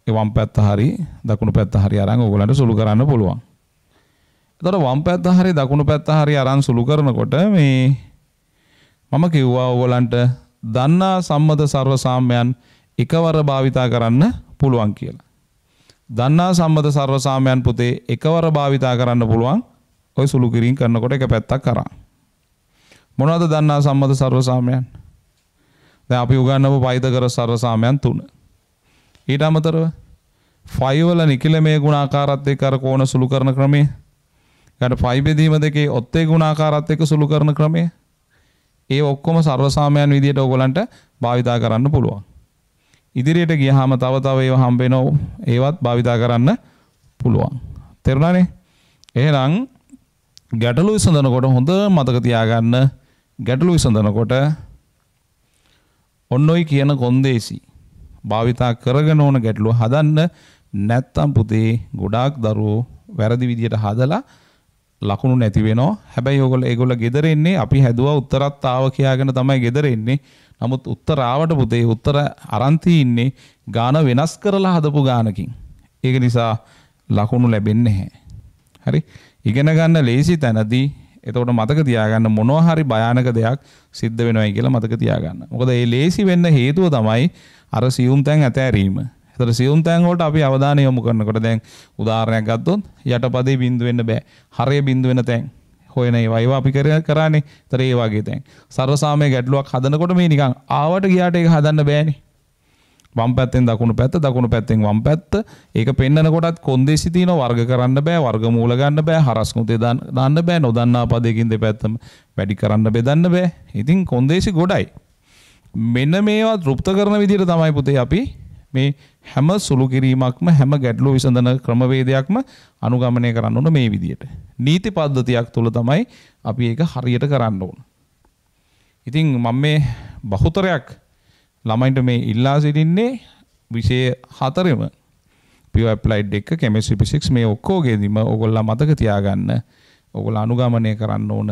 ඒ වම් පැත්ත හරි දකුණු පැත්ත හරි අරන් ඔයගොල්ලන්ට සුළු කරන්න පුළුවන්. එතකොට වම් පැත්ත හරි දකුණු පැත්ත හරි අරන් සුළු කරනකොට මේ මම කිව්වා ඔයගොල්ලන්ට දන්නා සම්මත සර්වසාම්‍යයන් එකවර භාවිතා කරන්න පුළුවන් කියලා. දන්නා සම්මත සර්වසාම්‍යයන් පුතේ එකවර භාවිතා කරන්න පුළුවන් ඔය සුළු කිරීම කරනකොට එක පැත්තක් කරා. මොනවද දන්නා සම්මත සර්වසාම්‍යයන්? දැන් අපි උගන්වපු පයිතගොරස් සර්වසාම්‍යයන් 3. ඊට අමතරව 5 වල නිකිලමේ ගුණාකාරات එක්ක අර කෝණ සුළු කරන ක්‍රමය. ඊට 5 බෙදීම දෙකේ ඔත්තේ ගුණාකාරات එක්ක සුළු කරන ක්‍රමය. ඒ ඔක්කොම සර්වසාම්‍යයන් විදියට ඕගලන්ට භාවිතා කරන්න පුළුවන්. ඉදිරියට ගියාම තව ඒවා හම්බ වෙනවා. ඒවත් භාවිතා කරන්න පුළුවන්. තේරුණානේ? එහෙනම් ගැටලු විසඳනකොට හොඳ මතක තියාගන්න ගැටලු විසඳනකොට ඔන්නෝයි කියන කොන්දේසි භාවිතා කරගෙන ඕන ගැටලුව හදන්න. නැත්තම් පුතේ ගොඩාක් දරුවෝ වැරදි විදියට හදලා ලකුණු නැති වෙනවා. හැබැයි ඒගොල්ලෝ ගෙදර එන්නේ අපි හැදුවා උත්තරත් ආව කියාගෙන තමයි ගෙදර එන්නේ. නමුත් උත්තර ආවට පුතේ උත්තර අරන් තින්නේ ගාන වෙනස් කරලා හදපු ගානකින්. ඒක නිසා ලකුණු ලැබෙන්නේ නැහැ. හරි? ඉගෙන ගන්න ලේසි තැනදී එතකොට මතක තියාගන්න මොනවා හරි භයානක දෙයක් සිද්ධ වෙනවයි කියලා මතක තියාගන්න. මොකද මේ ලේසි වෙන්න හේතුව තමයි අර සියුම් තැන් ඇතෑරීම. ඒතර සියුම් තැන් වලට අපි අවධානය යොමු කරනකොට දැන් උදාහරණයක් ගත්තොත් යටපදේ බිඳු වෙන්න බෑ. හරය බිඳු වෙන තැන් හොයන ඒවා අපි කරානේ. ඒතර ඒ වගේ තැන්. සර්වසාමයේ ගැටලුවක් හදනකොට මේ නිකන් ආවට ගියාට ඒක හදන්න බෑනේ. වම් පැත්තෙන් දකුණු පැත්ත දකුණු පැත්තෙන් වම් පැත්ත ඒක පෙන්නන කොටත් කොන්දේසි තියෙනවා වර්ග කරන්න බෑ වර්ගමූල ගන්න බෑ හරස් කුන්තේ දාන්න බෑ නොදන්නා පදයකින් දෙපැත්තම වැඩි කරන්න බෙදන්න බෑ. ඉතින් කොන්දේසි ගොඩයි. මෙන්න මේවා තෘප්ත කරන විදිහට තමයි පුතේ අපි මේ හැම සුළු කිරීමක්ම හැම ගැටලු විසඳන ක්‍රමවේදයක්ම අනුගමනය කරන්න ඕන මේ විදිහට. නීති පද්ධතියක් තුළ තමයි අපි ඒක හරියට කරන්න ඕන. ඉතින් මම මේ බහුතරයක් ළමයින්ට මේ ඉල්ලා සිටින්නේ විෂය 4ෙම pure applied එක chemistry physics මේ ඔක්කොගෙදිම ඕගොල්ලෝ මතක තියාගන්න ඕගොල්ලෝ අනුගමනය කරන්න ඕන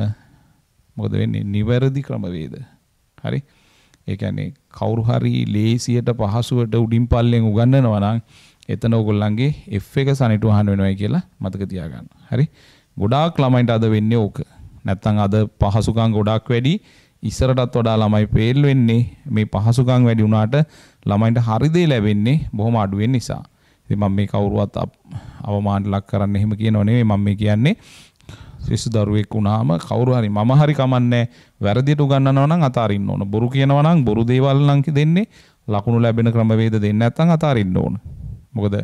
මොකද වෙන්නේ නිවැරදි ක්‍රමවේද. හරි? ඒ කියන්නේ කවුරු හරි ලේසියට පහසුවට උඩින් පල්ලෙන් උගන්වනවා නම් එතන ඕගොල්ලන්ගේ F එක සනිටුහන් වෙනවයි කියලා මතක තියාගන්න. හරි? ගොඩාක් ළමයින්ට අද වෙන්නේ ඕක. නැත්තම් අද පහසුකම් ගොඩාක් වැඩි. ඉස්සරටත් වඩා ළමයි ෆේල් වෙන්නේ මේ පහසුකම් වැඩි වුණාට ළමයින්ට හරි දේ ලැබෙන්නේ බොහොම අඩු වෙන නිසා. ඉතින් මම මේ කවුරුවත් අවමානට ලක් කරන්න එහෙම කියනව නෙවෙයි. මම මේ කියන්නේ ශිෂ්‍ය දරුවෙක් වුණාම කවුරු හරි මම හරි කමන්නේ වැරදියට උගන්වනවා නම් අතාරින්න ඕන. බොරු කියනවා නම් බොරු දේවල් නම් දෙන්නේ ලකුණු ලැබෙන ක්‍රමවේද දෙන්නේ නැත්නම් අතාරින්න ඕන. මොකද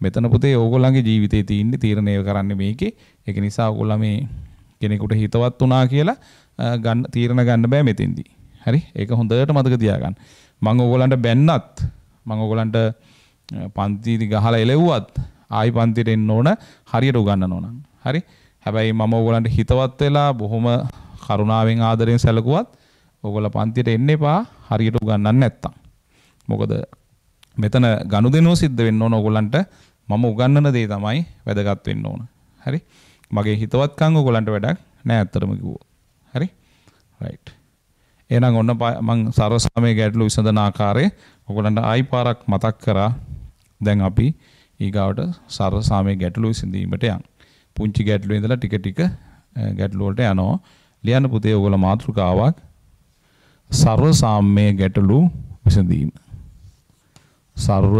මෙතන පුතේ ඕගොල්ලන්ගේ ජීවිතේ තියෙන්නේ තීරණය කරන්නේ මේකේ. ඒක නිසා ඕගොල්ලෝ මේ කෙනෙකුට හිතවත් වුණා කියලා ගන්න තීරණ ගන්න බෑ මෙතෙන්දී. හරි? ඒක හොඳට මතක තියාගන්න. මම ඕගොල්ලන්ට බැන්නත් මම ඕගොල්ලන්ට පන්තිදී ගහලා එලෙව්වත් ආයි පන්තියට එන්න ඕන හරියට උගන්වනවා නම්. හරි? හැබැයි මම ඕගොල්ලන්ට හිතවත් වෙලා බොහොම කරුණාවෙන් ආදරෙන් සැලකුවත් ඕගොල්ලෝ පන්තියට එන්න එපා හරියට උගන්වන්න නැත්තම්. මොකද මෙතන ගනුදෙනුව සිද්ධ වෙන්න ඕන ඕගොල්ලන්ට මම උගන්වන දේ තමයි වැදගත් වෙන්න ඕන. හරි? මගේ හිතවත්කම් ඕගොල්ලන්ට වැඩක් නෑ අත්‍තරම කිව්වොත්. හරි? රයිට්. එහෙනම් ඔන්න මම සර්වසමය ගැටලු විසඳන ආකාරය ඕගොල්ලන්ට ආයි පාරක් මතක් කරා. දැන් අපි ඊගාවට සර්වසමය ගැටලු විසඳීමට යමු. පුංචි ගැටලු ඉඳලා ටික ටික ගැටලු වලට යනවා. ලියන්න පුතේ ඕගොල්ලෝ මාතෘකාවක් සර්වසමය ගැටලු විසඳීම. සර්ව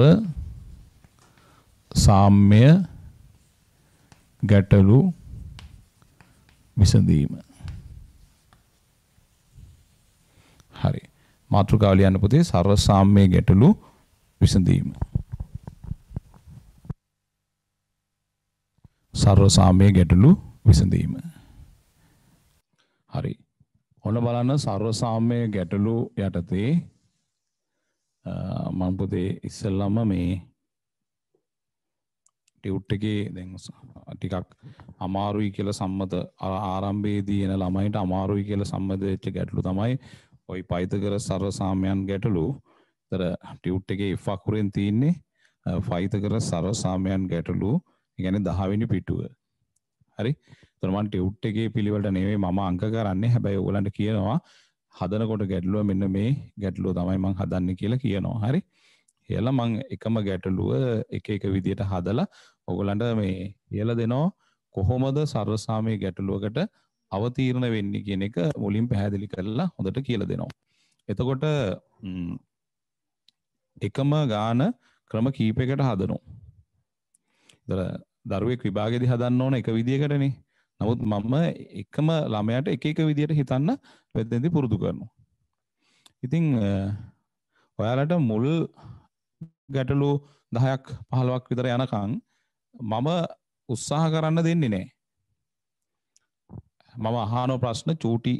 සාම්‍ය ගැටලු විසඳීම. හරි. මාතෘකාව ලියන්න පුතේ සර්ව සාම්‍ය ගැටලු විසඳීම. සර්ව සාම්‍ය ගැටලු විසඳීම. හරි. ඔන්න බලන්න සර්ව සාම්‍ය ගැටලු යටතේ මම පුතේ ඉස්සෙල්ලාම මේ ටියුට් එකේ දැන් ටිකක් අමාරුයි කියලා සම්මත ආරම්භයේදී එන ළමයින්ට අමාරුයි කියලා සම්මත වෙච්ච ගැටලු තමයි ওই පයිතගරස් සර්ව සාම්‍යයන් ගැටලු. ඒතර ටියුට් එකේ F අකුරෙන් තියෙන්නේ පයිතගරස් සර්ව සාම්‍යයන් ගැටලු. ඒ කියන්නේ 10 වෙනි පිටුව. හරි? ඒතර මම ටියුට් එකේ පිළිවෙලට නෙවෙයි මම අංක කරන්නේ. හැබැයි ඔයගලන්ට කියනවා හදනකොට ගැටලුව මෙන්න මේ ගැටලුව තමයි මම හදන්නේ කියලා කියනවා. හරි? කියලා මම එකම ගැටලුව එක විදියට හදලා ඔයගලන්ට මේ කියලා දෙනවා කොහොමද සර්වසාමය ගැටලුවකට අවතීර්ණ වෙන්නේ කියන එක මුලින් පැහැදිලි කරලා හොඳට කියලා දෙනවා. එතකොට එකම ගාන ක්‍රම කීපයකට හදනවා. දරුවෙක් විභාගෙදී හදන්න ඕන එක විදියකටනේ. නමුත් මම එකම ළමයාට එක විදියට හිතන්න වෙද්දෙන්දී පුරුදු කරනවා. ඉතින් ඔයාලට මුල් ගැටලු 10ක් 15ක් විතර යනකම් මම උත්සාහ කරන්න දෙන්නේ නැහැ. මම අහන ප්‍රශ්න චූටි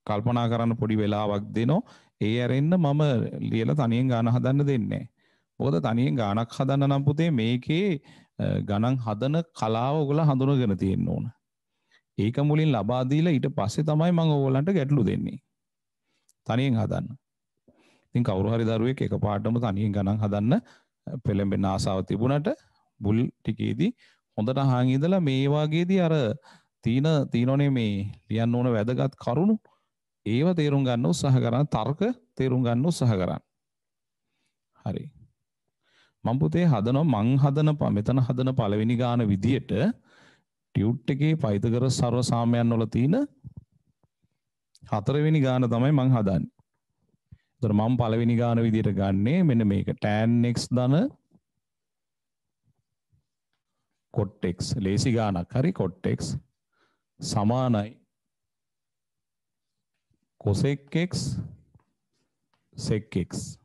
කල්පනා කරන්න පොඩි වෙලාවක් දෙනවා. ඒ ඇරෙන්න මම ලියලා තනියෙන් ගාන හදන්න දෙන්නේ නැහැ. මොකද තනියෙන් ගානක් හදන්න නම් පුතේ මේකේ ගණන් හදන කලාව ඔයගොල්ලෝ හඳුනගෙන තියෙන්න ඕන. ඒක මුලින් ලබා දීලා ඊට පස්සේ තමයි මම ඕගොල්ලන්ට ගැටලු දෙන්නේ. තනියෙන් හදන්න. ඉතින් කවුරු හරි දරුවෙක් එකපාරටම තනියෙන් ගණන් හදන්න පෙළඹෙන ආසාව තිබුණට බුල් ටිකේදී හොඳට අහන් ඉඳලා මේ වගේදී අර තීනෝනේ මේ ලියන්න ඕන වැදගත් කරුණු ඒව තේරුම් ගන්න උත්සාහ කරන්න, තර්ක තේරුම් ගන්න උත්සාහ කරන්න. හරි. මම පුතේ මෙතන හදන පළවෙනි ගාන විදියට ටියුට් එකේ පයිතගරස් සර්ව සාම්‍යයන් වල තියෙන හතරවෙනි ගාන තමයි මම හදන්නේ. ඒතර මම පළවෙනි ගාන විදියට ගන්නේ මෙන්න මේක tan x ධන cot x ලේසි ගානක්. හරි. cot x සමානයි cosec x sec x.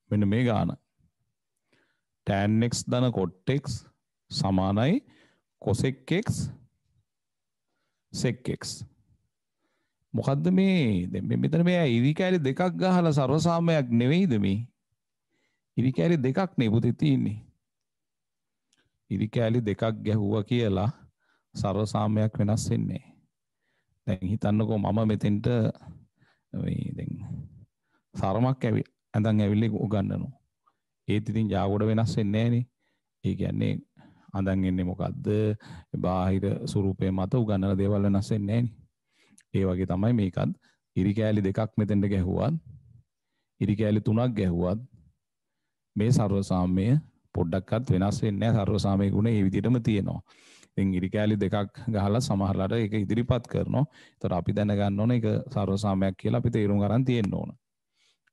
මෙන්න මේ ගාන tan x ධන cot x සමානයි cosec x sec x. මොකද්ද මේ දැන් මෙතන මේ ඉරි කැලි දෙකක් ගහලා සර්වසාමයක් නෙවෙයිද මේ? ඉරි කැලි දෙකක් නේ පුතේ තියෙන්නේ. ඉරි කැලි දෙකක් ගැහුවා කියලා සර්වසාමයක් වෙනස් වෙන්නේ නැහැ. දැන් හිතන්නකෝ මම මෙතෙන්ට මේ දැන් සරමක් ඇඳන් ඇවිල්ලා උගන්වනවා. ඒත් ඉතින් ජාගොඩ වෙනස් වෙන්නේ නැහනේ. ඒ කියන්නේ අඳන් එන්නේ මොකද්ද? බාහිර ස්වරූපේ මත උගන්වන දේවල් වෙනස් වෙන්නේ නැහනේ. ඒ වගේ තමයි මේකත් ඉරි කෑලි දෙකක් මෙතෙන්ට ගැහුවත් ඉරි කෑලි තුනක් ගැහුවත් මේ සර්වසාම්‍ය පොඩ්ඩක්වත් වෙනස් වෙන්නේ නැහැ. සර්වසාමයේ ගුණ ඒ විදිහටම තියෙනවා. ඉතින් ඉරි කෑලි දෙකක් ගහලා සමහරලාට ඒක ඉදිරිපත් කරනවා. ඒතර අපි දැනගන්න ඕනේ ඒක සර්ව සාමයක් කියලා අපි තේරුම් ගන්න තියෙන්න ඕන.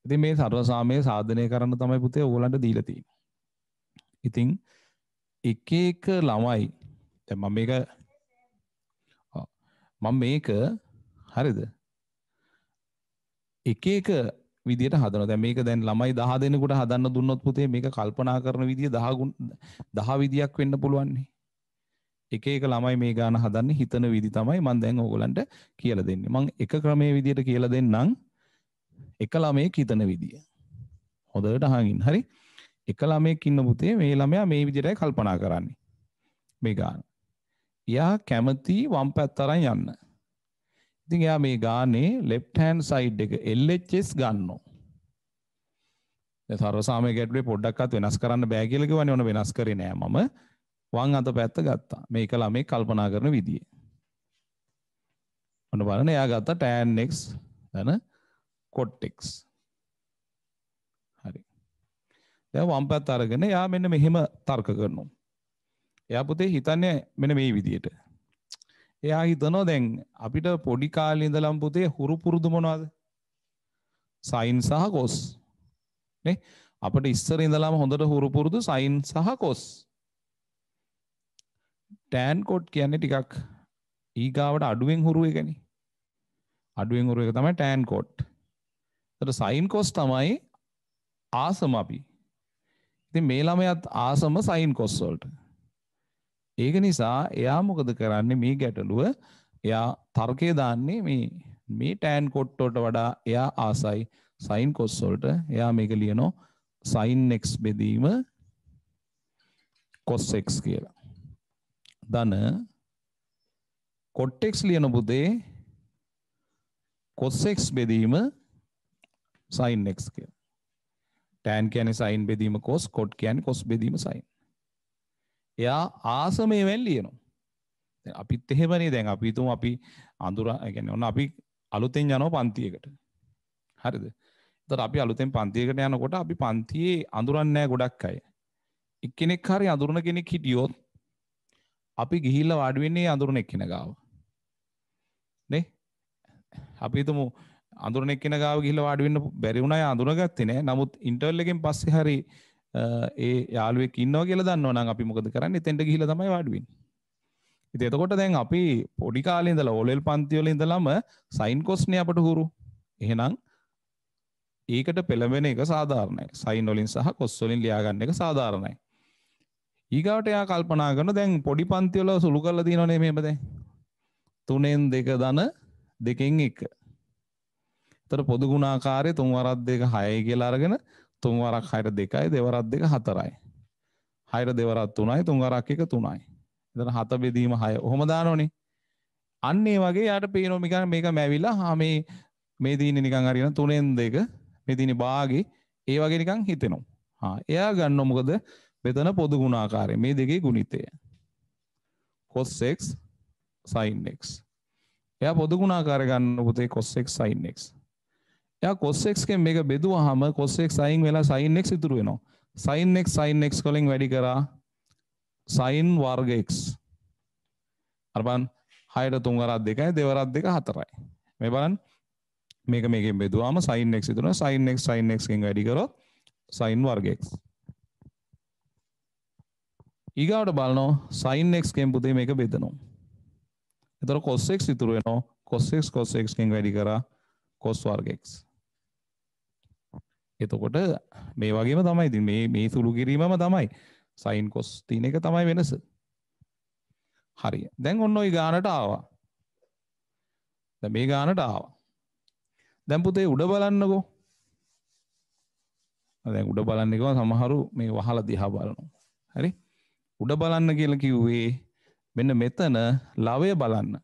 ඉතින් මේ සර්ව සාමය සාධනය කරන්න තමයි පුතේ ඕගොල්ලන්ට දීලා තියෙන්නේ. ඉතින් එක එක ළමයි දැන් මම මේක හරිද? එක එක විදියට හදනවා. දැන් මේක දැන් ළමයි 10 දෙනෙකුට හදන්න දුන්නොත් පුතේ මේක කල්පනා කරන විදිය 10 විදියක් වෙන්න පුළුවන් නේ. එක එක ළමයි මේ ගාන හදන්නේ හිතන විදි තමයි මම දැන් ඕගොල්ලන්ට කියලා දෙන්නේ. මම එක ක්‍රමයේ විදියට කියලා දෙන්නම්. එක ළමයෙක් හිතන විදිය. හොඳට අහන් ඉන්න. හරි? එක ළමයෙක් ඉන්න පුතේ මේ ළමයා මේ විදියටයි කල්පනා කරන්නේ. මේ ගාන. එයා කැමති වම් පැත්ත අරන් යන්න. ඉතින් එයා මේ ගානේ left hand side එක LHS ගන්නවා. දැන් සර්වසාමයේ ගැටලුවේ පොඩ්ඩක්වත් වෙනස් කරන්න බෑ කියලා කිව්වනේ. ඔන්න වෙනස් කරේ නෑ මම. වම් අත පැත්ත ගත්තා. මේක ළමයි කල්පනා කරන විදිය. ඔන්න බලන්න එයා ගත්තා tan x දන cot x. හරි. දැන් වම් පැත්ත අරගෙන එයා මෙන්න මෙහෙම තර්ක කරනවා. එයා පුතේ හිතන්නේ මෙන්න මේ විදියට. එයා හිතනවා දැන් අපිට පොඩි කාලේ ඉඳලම පුතේ හුරු පුරුදු මොනවද? sin සහ cos. නේ? අපිට ඉස්සර ඉඳලම හොඳට හුරු පුරුදු sin සහ cos. tan cot කියන්නේ ටිකක් ඊගාවට අඩුවෙන් හුරු එකනේ. අඩුවෙන් හුරු එක තමයි tan cot. ඒතර sin cos තමයි ආසම අපි. ඉතින් මේ ළමයාත් ආසම sin cos වලට. ඒක නිසා එයා මොකද කරන්නේ මේ ගැටලුව එයා තර්කය දාන්නේ මේ tan cot වලට වඩා එයා ආසයි sin cos වලට. එයා මේක ලියනවා sin x බෙදීම cos x කියලා. ධන cot x ලියන පුතේ cos x බෙදීම sin x කියලා. tan කියන්නේ sin බෙදීම cos, cot කියන්නේ cos බෙදීම sin. එයා ආසමේ වෙන් ලියනවා. දැන් අපිත් එහෙමනේ. දැන් අපි හිතමු අපි අඳුර කියන්නේ ඔන්න අපි අලුතෙන් යනවා පන්තියකට. හරිද? ඒතර අපි අලුතෙන් පන්තියකට යනකොට අපි පන්තියේ අඳුරන්නේ නැහැ ගොඩක් අය. එක්කෙනෙක් හරි අඳුරන කෙනෙක් හිටියොත් අපි ගිහිල්ලා වාඩි වෙන්නේ අඳුරන එක්කෙනා ගාව. නේ? අපි හිතමු අඳුරන එක්කෙනා ගාව ගිහිල්ලා වාඩි වෙන්න බැරි වුණා. යා අඳුරගත්තේ නැහැ. නමුත් ඉන්ටර්වල් එකෙන් පස්සේ හරි ඒ යාළුවෙක් ඉන්නවා කියලා දන්නවනම් අපි මොකද කරන්නේ? එතෙන්ට ගිහිල්ලා තමයි වාඩි වෙන්නේ. ඉතින් එතකොට දැන් අපි පොඩි කාලේ ඉඳලා ඕලෙල් පන්ති වල ඉඳලම sin cos නේ අපට හුරු. එහෙනම් ඒකට පෙළඹෙන එක සාධාරණයි. sin වලින් සහ cos වලින් ලියා ගන්න එක සාධාරණයි. ඊගාවට එයා කල්පනා කරන දැන් පොඩි පන්ති වල සුළු කරලා තියෙනවනේ මෙහෙම දැන් 3න් 2 ධන 2න් 1. ඒතර පොදු ගුණාකාරයේ 3 වරක් 2 6යි කියලා අරගෙන 3 වරක් 6ට 2යි 2 වරක් 2 4යි. 6ට 2 වරක් 3යි 3 වරක් 1 3යි. එතන 7 බෙදීම 6. ඔහොම දානෝනේ. අන්න ඒ වගේ යාට පේනවා මේක මැවිලා මේ දිනේ නිකන් හරියන 3න් 2 මේ දිනේ භාගේ ඒ වගේ නිකන් හිතෙනවා. එයා ගන්නවා මොකද මෙතන පොදු ගුණාකාරය මේ දෙකේ ගුණිතය. cos x sin x. එයා පොදු ගුණාකාරය ගන්න පුතේ cos x sin x. එයා cos x කෙන් මේක බෙදුවාම cos x sin වෙලා sin x ඉතුරු වෙනවා. sin x වලින් වැඩි කරා sin වර්ග x. අර බලන්න 6ට 3 වරක් 2යි 2 වරක් 2 4යි. මේ බලන්න මේකෙන් බෙදුවාම sin x ඉතුරු වෙනවා. sin x කෙන් වැඩි කරොත් sin වර්ග x. ඊගාවට බලනවා sin x කෙන් පුතේ මේක බෙදනවා. එතකොට cos x ඉතුරු වෙනවා. cos x කෙන් වැඩි කරා cos වර්ග x. එතකොට මේ වගේම තමයි ඉතින් මේ සුළු කිරීමම තමයි sin cos තියෙන එක තමයි වෙනස. හරි. දැන් ඔන්න ඔය ගානට ආවා. දැන් මේ ගානට ආවා. දැන් පුතේ උඩ බලන්නකෝ. දැන් උඩ බලන්න කිව්වම සමහරු මේ වහලා දිහා බලනවා. හරි? උඩ බලන්න කියලා කිව්වේ මෙන්න මෙතන ලවය බලන්න.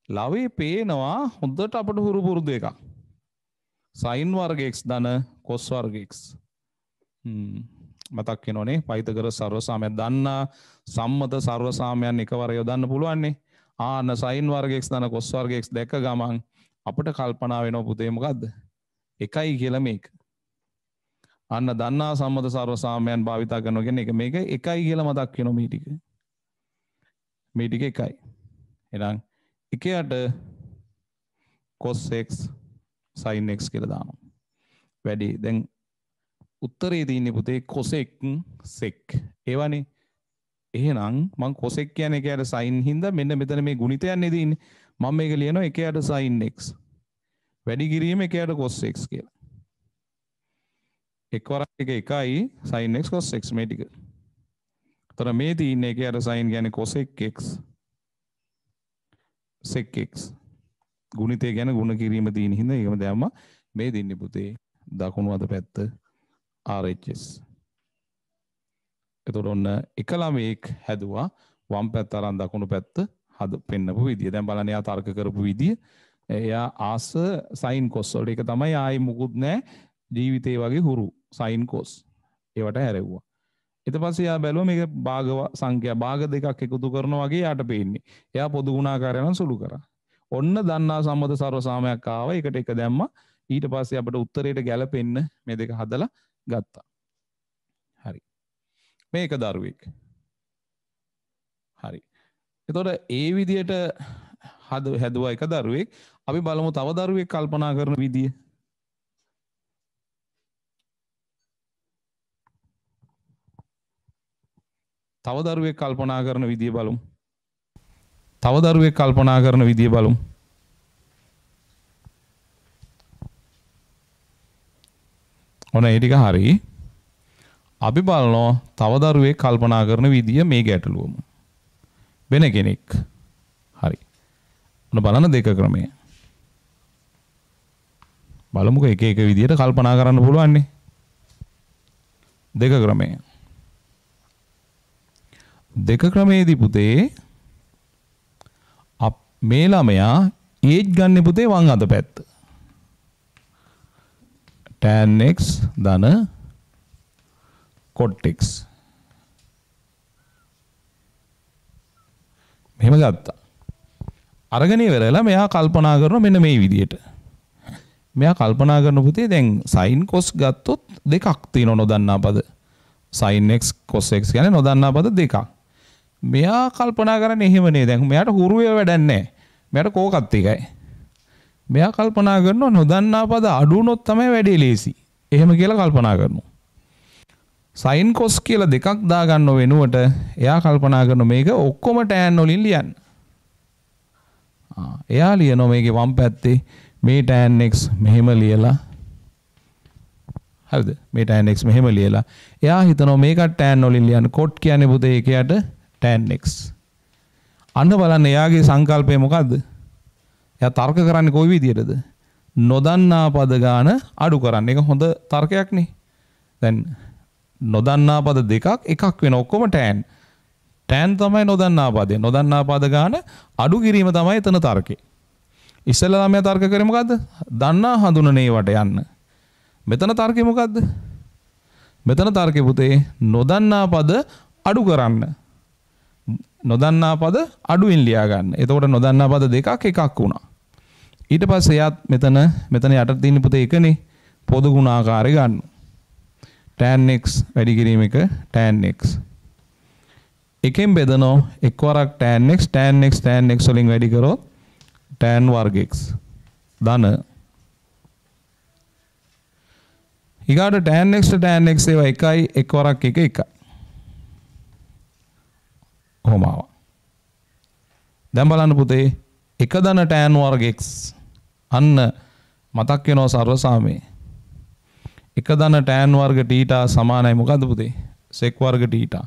ලවේ පේනවා හොඳට අපට හුරු පුරුදු එකක්. sin වර්ග x ධන cos වර්ග x. මතක් වෙනෝනේ පයිතගොරස් සර්වසාමයක් දන්නා සම්මත සර්වසාමයන් එකවර යොදන්න පුළුවන්නේ. ආන්න sin වර්ග x ධන cos වර්ග x දැක්ක ගමන් අපිට කල්පනා වෙනවා පුතේ මොකද්ද? එකයි කියලා මේක. අන්න දන්නා සම්මත සර්ව සාමයන් භාවිතා කරනවා කියන්නේ එක මේක එකයි කියලා මතක් වෙනවා මේ ටික. මේ ටික එකයි. එහෙනම් එකයට cos x sin x කියලා දානවා. වැඩි. දැන් උත්තරේ තියෙන්නේ පුතේ cos x sec. ඒවනේ. එහෙනම් මම cos x කියන්නේ එකයට sin හින්දා මෙන්න මෙතන මේ ගුණිතයන් නේ තියෙන්නේ. මම මේක ලියනවා එකයට sin x. වැඩි කිරීම එකයට cos x කියලා. එක්වරක් එක එකයි sin x cos x මේ ටික. තර මේ තියෙන්නේ එකයට sin කියන්නේ cos x sec x. ගුණිතය ගැන ගුණ කිරීම තියෙන හින්දා ඒකම දැම්මා. මේ දෙන්නේ පුතේ දකුණු අත පැත්ත RHS. එතකොට ඔන්න එක ළමයෙක් හැදුවා වම් පැත්ත අරන් දකුණු පැත්ත පෙන්නපු විදිය. දැන් බලන්න එයා තර්ක කරපු විදිය. එයා ආස sin cos වලට ඒක තමයි ආයි මුකුත් නැහැ ජීවිතේ වගේ හුරු sin cos. ඒවට හැරෙව්වා. ඊට පස්සේ එයා බැලුවා මේක භාග සංඛ්‍යා භාග දෙකක් එකතු කරනවා වගේ යාට පේන්නේ. එයා පොදු ගුණාකාරය නම් සුළු කරා. ඔන්න දන්නා සම්මත සර්ව සාමයක් ආවා. ඒකට එක දැම්මා. ඊට පස්සේ අපිට උත්තරේට ගැලපෙන්න මේ දෙක හදලා ගත්තා. හරි. මේක දරුවෙක්. හරි. එතකොට ඒ විදියට හැදුවා එක දරුවෙක්. අපි බලමු තව දරුවෙක් කල්පනා කරන විදිය. තව දරුවෙක් කල්පනා කරන විදිය බලමු. තව දරුවෙක් කල්පනා කරන විදිය බලමු. ඔන්න ඒ ටික හරි. අපි බලනවා තව දරුවෙක් කල්පනා කරන විදිය මේ ගැටලුවම. වෙන කෙනෙක්. හරි. ඔන්න බලන්න දෙක ක්‍රමය. බලමුකෝ එක එක විදියට කල්පනා කරන්න පුළුවන් නේ. දෙක ක්‍රමය. දෙක ක්‍රමයේදී පුතේ මේ ළමයා ඒජ් ගන්න පුතේ වම් අත පැත්ත. tan x ධන cot x. මෙහෙම ගත්තා. අරගෙන ඉවරලා මෙයා කල්පනා කරනවා මෙන්න මේ විදියට. මෙයා කල්පනා කරන පුතේ දැන් sin cos ගත්තොත් දෙකක් තියෙනවා නොදන්නා පද. sin x cos x කියන්නේ නොදන්නා පද දෙකක්. මෙයා කල්පනා කරන්නේ එහෙම නේ. දැන් මෙයාට හුරුවේ වැඩක් නැහැ. මෙයාට කෝකත් එකයි. මෙයා කල්පනා කරනවා නොදන්නා පද අඩු වුණොත් තමයි වැඩේ ලේසි. එහෙම කියලා කල්පනා කරනවා. sin cos කියලා දෙකක් දාගන්න වෙනුවට එයා කල්පනා කරන මේක ඔක්කොම tan වලින් ලියන්න. එයා ලියනවා මේකේ වම් පැත්තේ මේ tan x මෙහෙම ලියලා. හරිද? මේ tan x මෙහෙම ලියලා. එයා හිතනවා මේකට tan වලින් ලියන්න. cot කියන්නේ පුතේ ඒකයට tan x. අන්න බලන්න එයාගේ සංකල්පය මොකද්ද? එයා තර්ක කරන්නේ කොයි විදියටද? නොදන්නා පද ගාන අඩු කරන්න. ඒක හොඳ තර්කයක් නේ. දැන් නොදන්නා පද දෙකක් එකක් වෙන ඔක්කොම tan. tan තමයි නොදන්නා පදේ. නොදන්නා පද ගාන අඩු කිරීම තමයි එතන තර්කේ. ඉස්සෙල්ලා ළමයා තර්ක කරේ මොකද්ද? දන්නා හඳුනන ඒවට යන්න. මෙතන තර්කේ මොකද්ද? මෙතන තර්කේ පුතේ නොදන්නා පද අඩු කරන්න. නොදන්නා පද අඩුවෙන් ලියා ගන්න. එතකොට නොදන්නා පද දෙකක් එකක් වුණා. ඊට පස්සේ එයාත් මෙතන යට තියෙන පුතේ එකනේ පොදු ගුණාකාරය ගන්න. tan x වැඩි කිරීම එක tan x. එකෙන් බෙදනවා එක්වරක් tan x වලින් වැඩි කරොත් tan වර්ග x ධන ඊගාට tan x ඒවා එකයි එක්වරක් එක එකයි. කොහොම ආවා. දැන් බලන්න පුතේ එක ධන tan වර්ග x අන්න මතක් වෙනවා සර්ව සාමයේ. එක ධන tan වර්ග θ සමානයි මොකද්ද පුතේ? sec වර්ග θ.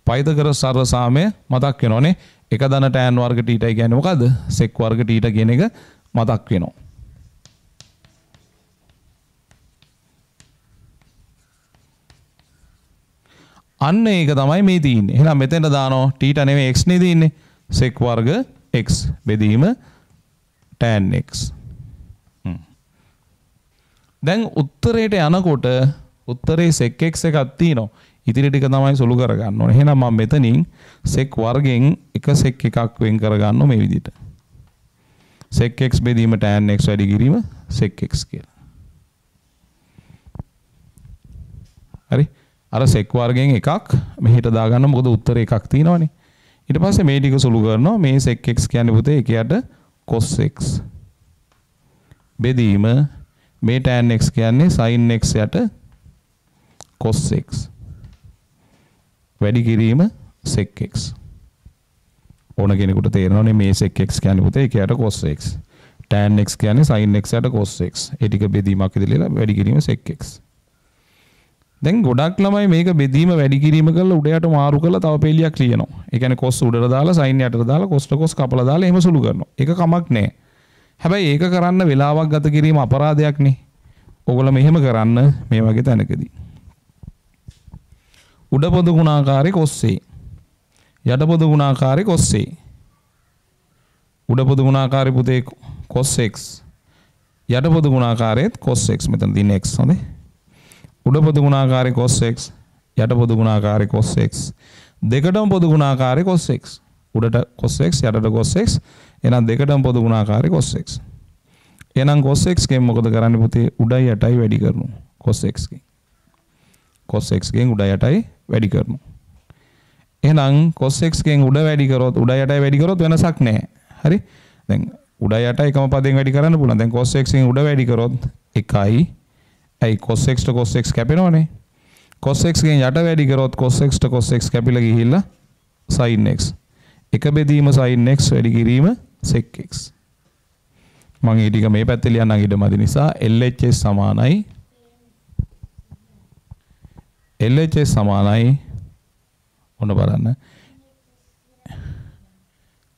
පයිතගොරස් සර්ව සාමය මතක් වෙනවනේ. එක ධන tan වර්ග θ කියන්නේ මොකද්ද? sec වර්ග θ කියන එක මතක් වෙනවා. අන්න ඒක තමයි මේ තියෙන්නේ. එහෙනම් මෙතෙන්ට දානවා θ නෙමෙයි x නේ තියෙන්නේ. sec වර්ග x බෙදීම tan x. දැන් උත්තරේට යනකොට උත්තරේ sec x එකක් තියෙනවා. ඉතිරි ටික තමයි සුළු කරගන්න ඕනේ. එහෙනම් මම මෙතනින් sec වර්ගෙන් එක sec එකක් වෙන් කරගන්නවා මේ විදිහට. sec x බෙදීම tan x වැඩි කිරීම sec x කියලා. හරි. අර sec වර්ගයෙන් එකක් මෙහෙට දාගන්න මොකද උත්තරේ එකක් තියෙනවනේ. ඊට පස්සේ මේ ටික සුළු කරනවා මේ sec x කියන්නේ පුතේ එකයට cos x බෙදීම මේ tan x කියන්නේ sin x යට cos x වැඩි කිරීම sec x ඕන කෙනෙකුට තේරෙනවනේ මේ sec x කියන්නේ පුතේ එකයට cos x tan x කියන්නේ sin x යට cos x ඒ ටික බෙදීමක් විදිහට වැඩි කිරීම sec x දැන් ගොඩක් ළමයි මේක බෙදීම වැඩි කිරීම කරලා උඩ යට මාරු කරලා තව පෙළියක් ලියනවා. ඒ කියන්නේ cos උඩට දාලා sin යටට දාලා cos cos කපලා දාලා එහෙම සුළු කරනවා. ඒක කමක් නැහැ. හැබැයි ඒක කරන්න වෙලාවක් ගත කිරීම අපරාධයක් නේ. ඕගොල්ලෝ මෙහෙම කරන්න මේ වගේ තැනකදී. උඩ පොදු ගුණාකාරේ cos a. යට පොදු ගුණාකාරේ cos a. උඩ පොදු ගුණාකාරේ පුතේ cos x. යට පොදු ගුණාකාරයේත් cos x මෙතන දින x හොඳේ. උඩ පොදු ගුණාකාරේ cos x යට පොදු ගුණාකාරේ cos x දෙකටම පොදු ගුණාකාරේ cos x උඩට cos x යටට cos x එහෙනම් දෙකටම පොදු ගුණාකාරේ cos x එහෙනම් cos x ගෙන් මොකද කරන්නේ පුතේ උඩයි යටයි වැඩි කරනවා cos x ගෙන් cos x ගෙන් උඩ යටයි වැඩි කරනවා එහෙනම් cos x ගෙන් උඩ වැඩි කරොත් උඩ යටයි වැඩි කරොත් වෙනසක් නැහැ හරි දැන් උඩ යට එකම පදයෙන් වැඩි කරන්න පුළුවන් දැන් cos x ගෙන් උඩ වැඩි කරොත් 1යි ඇයි cos x to cos x කැපෙනවනේ cos x ගෙන් යට වැඩි කරොත් cos x to cos x කැපිලා ගිහිල්ලා sin x එක බෙදීම sin x වැඩි කිරීම sec x මම මේ ටික මේ පැත්තේ ලියන්නම් ඉඩමදි නිසා LHS සමානයි ඔන්න බලන්න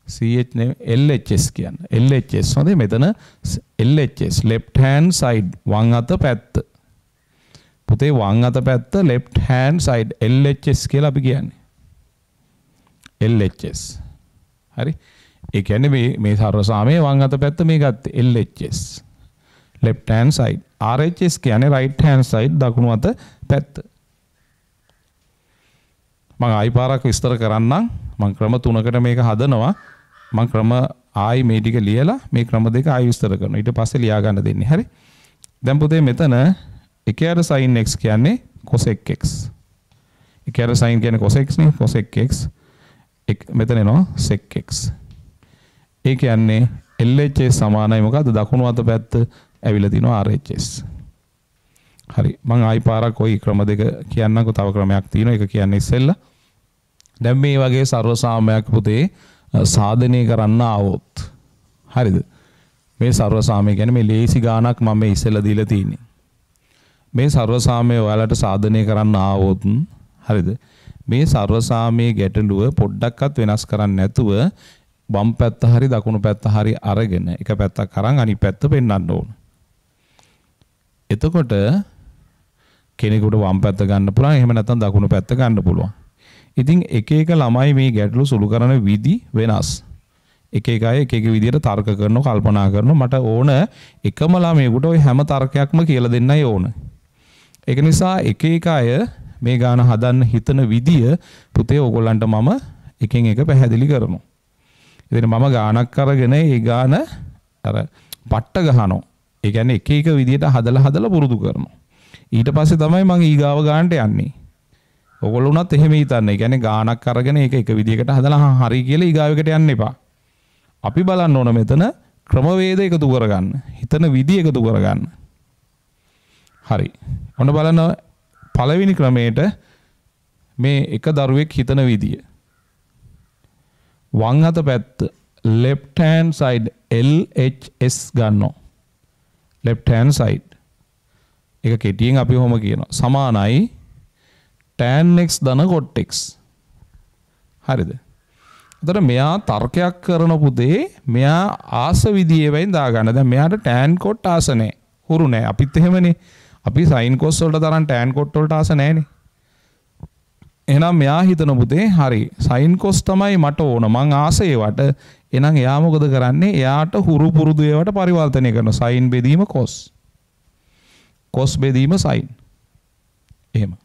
CH නේ LHS කියන්නේ LHS හොඳේ මෙතන LHS left hand side වම් අත පැත්ත පුතේ වම් අත පැත්ත left hand side LHS කියලා අපි කියන්නේ LHS හරි ඒ කියන්නේ මේ සර්වසාමයේ වම් අත පැත්ත මේ ගත්තේ LHS left hand side RHS කියන්නේ right hand side දකුණු අත පැත්ත මම ආයි පාරක් විස්තර කරන්නම් මම ක්‍රම තුනකට මේක හදනවා මම ක්‍රම ආයි මේ ටික ලියලා මේ ක්‍රම දෙක ආයි විස්තර කරනවා ඊට පස්සේ ලියා ගන්න දෙන්නේ හරි දැන් පුතේ මෙතන එකයට sin x කියන්නේ cosec x එකයට sin කියන්නේ cosec නේ cosec x මෙතන එනවා sec x ඒ කියන්නේ LHS සමානයි මොකද්ද දකුණු අත පැත්ත ඇවිල්ලා තිනවා RHS හරි මම ආයි පාරක් ওই ක්‍රම දෙක කියන්නම්කෝ තව ක්‍රමයක් තියෙනවා ඒක කියන්නේ ඉස්සෙල්ලා දැන් මේ වගේ සර්වසාමයක් පුතේ සාධනය කරන්න ආවොත් හරිද මේ සර්වසාමය කියන්නේ මේ ලේසි ගානක් මම මේ ඉස්සෙල්ලා දීලා තියෙන්නේ මේ සර්වසාමය ඔයාලට සාධනය කරන්න ආවොත් හරිද මේ සර්වසාමයේ ගැටලුව පොඩ්ඩක්වත් වෙනස් කරන්න නැතුව වම් පැත්ත හරි දකුණු පැත්ත හරි අරගෙන එක පැත්තක් අරන් අනිත් පැත්ත පෙන්වන්න ඕන එතකොට කෙනෙකුට වම් පැත්ත ගන්න පුළුවන් එහෙම නැත්නම් දකුණු පැත්ත ගන්න පුළුවන් ඉතින් එක එක ළමයි මේ ගැටලු සුළු කරන විදි වෙනස්. එක එක අය එක එක විදියට තර්ක කරනවා කල්පනා කරනවා මට ඕන එකම ළමයෙකුට ওই හැම තර්කයක්ම කියලා දෙන්නයි ඕන. ඒක නිසා එක එක අය මේ ගාන හදන්න හිතන විදිය පුතේ ඕගොල්ලන්ට මම එකෙන් එක පැහැදිලි කරනවා. ඉතින් මම ගානක් අරගෙන ඒ ගාන අර පට්ට ගහනවා. ඒ කියන්නේ එක එක විදියට හදලා පුරුදු කරනවා. ඊට පස්සේ තමයි මම ඊගාව ගානට යන්නේ. ඔයගොල්ලෝ උනත් එහෙම හිතන්න. ඒ කියන්නේ ගානක් අරගෙන ඒක එක විදියකට හදලා හරි කියලා ඊගාවෙකට යන්න එපා. අපි බලන්න ඕන මෙතන ක්‍රමවේද එකතු කරගන්න. හිතන විදිය එකතු කරගන්න. හරි. ඔන්න බලන්න පළවෙනි ක්‍රමයට මේ එක දරුවෙක් හිතන විදිය. වම් අත පැත්ත left hand side LHS ගන්නවා. left hand side. ඒක කෙටියෙන් අපි කොහොම කියනවා? සමානයි tan x ධන cot x. හරිද? එතකොට මෙයා තර්කයක් කරන පුතේ මෙයා ආස විදියේ වෙන් දා ගන්න. දැන් මෙයාට tan cot ආස නැහැ. හුරු නැහැ. අපිත් එහෙමනේ. අපි sin cos වලට තරම් tan cot වලට ආස නැහැනේ. එහෙනම් මෙයා හිතන පුතේ හරි sin cos තමයි මට ඕන. මං ආස ඒවට. එහෙනම් එයා මොකද කරන්නේ? එයාට හුරු පුරුදු ඒවට පරිවර්තනය කරනවා. sin බෙදීම cos. cos බෙදීම sin. එහෙම.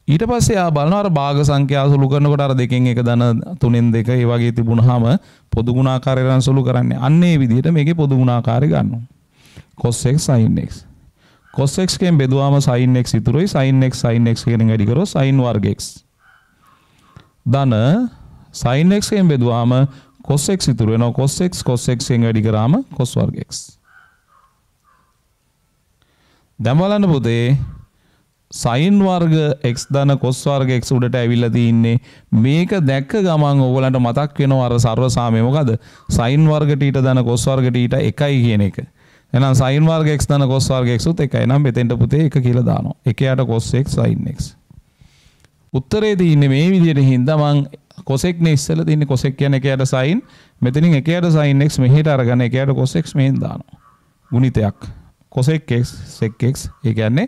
ඊට පස්සේ ආ බලනවා අර භාග සංඛ්‍යා සුළු කරනකොට අර දෙකෙන් එක ධන තුනෙන් දෙක ඒ වගේ තිබුණාම පොදු ගුණාකාරය රන් සුළු කරන්නේ. අන්න ඒ විදිහට මේකේ පොදු ගුණාකාරය ගන්නවා. cos x sin x. cos x එකෙන් බෙදුවාම sin x ඉතුරුයි. sin x එකෙන් වැඩි කරොත් sin වර්ග x. ධන sin x එකෙන් බෙදුවාම cos x ඉතුරු වෙනවා. cos x එකෙන් වැඩි කරාම cos වර්ග x. දැන් බලන්න පුතේ sin වර්ග x ධන cos වර්ග x උඩට ඇවිල්ලා තින්නේ. මේක දැක්ක ගමන් ඕගලන්ට මතක් වෙනවා අර සර්ව සාමය මොකද? sin වර්ග t ධන cos වර්ග t එකයි කියන එක. එහෙනම් sin වර්ග x ධන cos වර්ග x උත් එකයි. නම් මෙතෙන්ට පුතේ 1 කියලා දානවා. 1 යට cos x sin x. උත්තරේ තියෙන්නේ මේ විදිහට හින්දා මං cos x නේ ඉස්සෙල්ලා තින්නේ. cos x කියන්නේ 1 යට sin. මෙතනින් 1 යට sin x මෙහෙට අරගෙන 1 යට cos x මෙහෙන් දානවා. ගුණිතයක්. cos x sec x ඒ කියන්නේ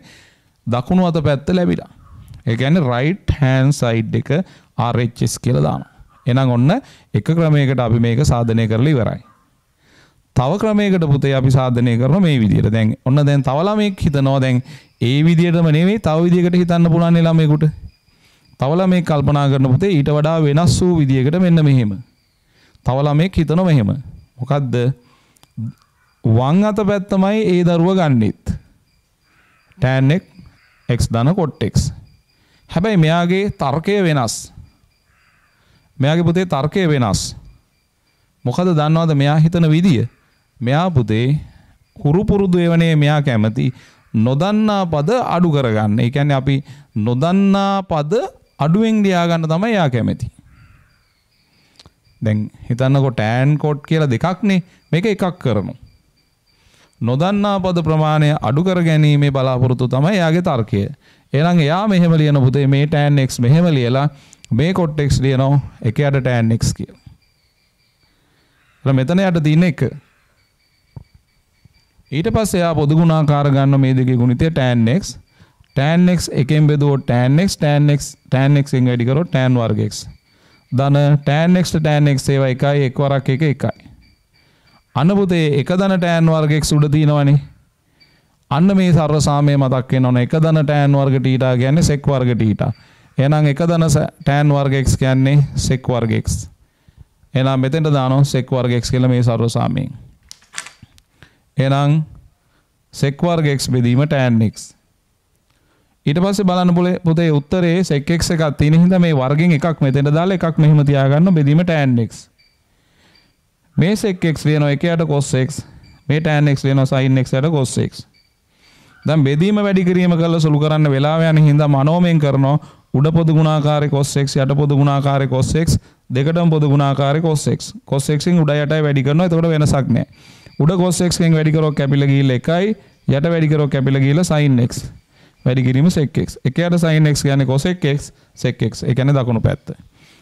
දකුණු අත පැත්ත ලැබිලා. ඒ කියන්නේ right hand side එක RHS කියලා දානවා. එහෙනම් ඔන්න එක ක්‍රමයකට අපි මේක සාධනය කරලා ඉවරයි. තව ක්‍රමයකට පුතේ අපි සාධනය කරනවා මේ විදිහට. දැන් ඔන්න දැන් තව ළමෙක් හිතනවා දැන් ඒ විදිහටම නෙවෙයි තව විදිහකට හිතන්න පුළුවන් නේ ළමයෙකුට. තව ළමෙක් කල්පනා කරන පුතේ ඊට වඩා වෙනස් වූ විදිහකට මෙන්න මෙහෙම. තව ළමෙක් හිතනවා මෙහෙම. මොකද්ද? වම් අත පැත්තමයි ඒ දරුව ගන්නෙත්. tan x ධන cot x. හැබැයි මෙයාගේ තර්කය වෙනස්. මෙයාගේ පුතේ තර්කය වෙනස්. මොකද දන්නවද මෙයා හිතන විදිය? මෙයා පුතේ කුරු පුරුදු එවනේ මෙයා කැමති නොදන්නා පද අඩු කරගන්න. ඒ කියන්නේ අපි නොදන්නා පද අඩුවෙන් ලියා ගන්න තමයි එයා කැමති. දැන් හිතන්නකෝ tan cot කියලා දෙකක් නේ. මේක එකක් කරනවා. නොදන්නා පද ප්‍රමාණය අඩු කර ගැනීමේ බලාපොරොත්තු තමයි එයාගේ තර්කය. එහෙනම් එයා මෙහෙම ලියන පුතේ මේ tan x මෙහෙම ලියලා මේ cot x ලියනවා 1 යට tan x කියලා. මෙතන යට තියෙන එක. ඊට පස්සේ එයා පොදු ගුණාකාර ගන්න මේ දෙකේ ගුණිතය tan x. tan x එකෙන් බෙදුවොත් tan x එකෙන් වැඩි කරොත් tan වර්ග x. ධන tan x tan x ඒවා එකයි එක් වරක් එක එකයි. අන්න පුතේ එක ධන tan වර්ග x උඩ තියෙනවනේ. අන්න මේ සර්ව සාමය මතක් වෙනවනේ. එක ධන tan වර්ග θ කියන්නේ sec වර්ග θ. එහෙනම් එක ධන tan වර්ග x කියන්නේ sec වර්ග x. එහෙනම් මෙතෙන්ට දානවා sec වර්ග x කියලා මේ සර්ව සාමයෙන්. එහෙනම් sec වර්ග x බෙදීම tan x. ඊට පස්සේ බලන්න පුතේ උත්තරේ sec x එකක් තියෙන හින්දා මේ වර්ගෙන් එකක් මෙතෙන්ට දාලා එකක් මෙහෙම තියාගන්න බෙදීම tan x. මේ sec x ලියනවා 1 යට cos x. මේ tan x ලියනවා sin x යට cos x. දැන් බෙදීම වැඩි කිරීම කරලා සුළු කරන්න වෙලාව යන හින්දා මනෝමයෙන් කරනවා උඩ පොදු ගුණාකාරය cos x යට පොදු ගුණාකාරය cos x දෙකටම පොදු ගුණාකාරය cos x. cos x න් උඩ යටයි වැඩි කරනවා. එතකොට වෙනසක් නැහැ. උඩ cos x න් වැඩි කරොත් කැපිලා ගිහිල්ලා 1යි යට වැඩි කරොත් කැපිලා ගිහිල්ලා sin x. වැඩි කිරීම sec x. 1 යට sin x කියන්නේ cos x sec x. ඒ කියන්නේ දකුණු පැත්ත.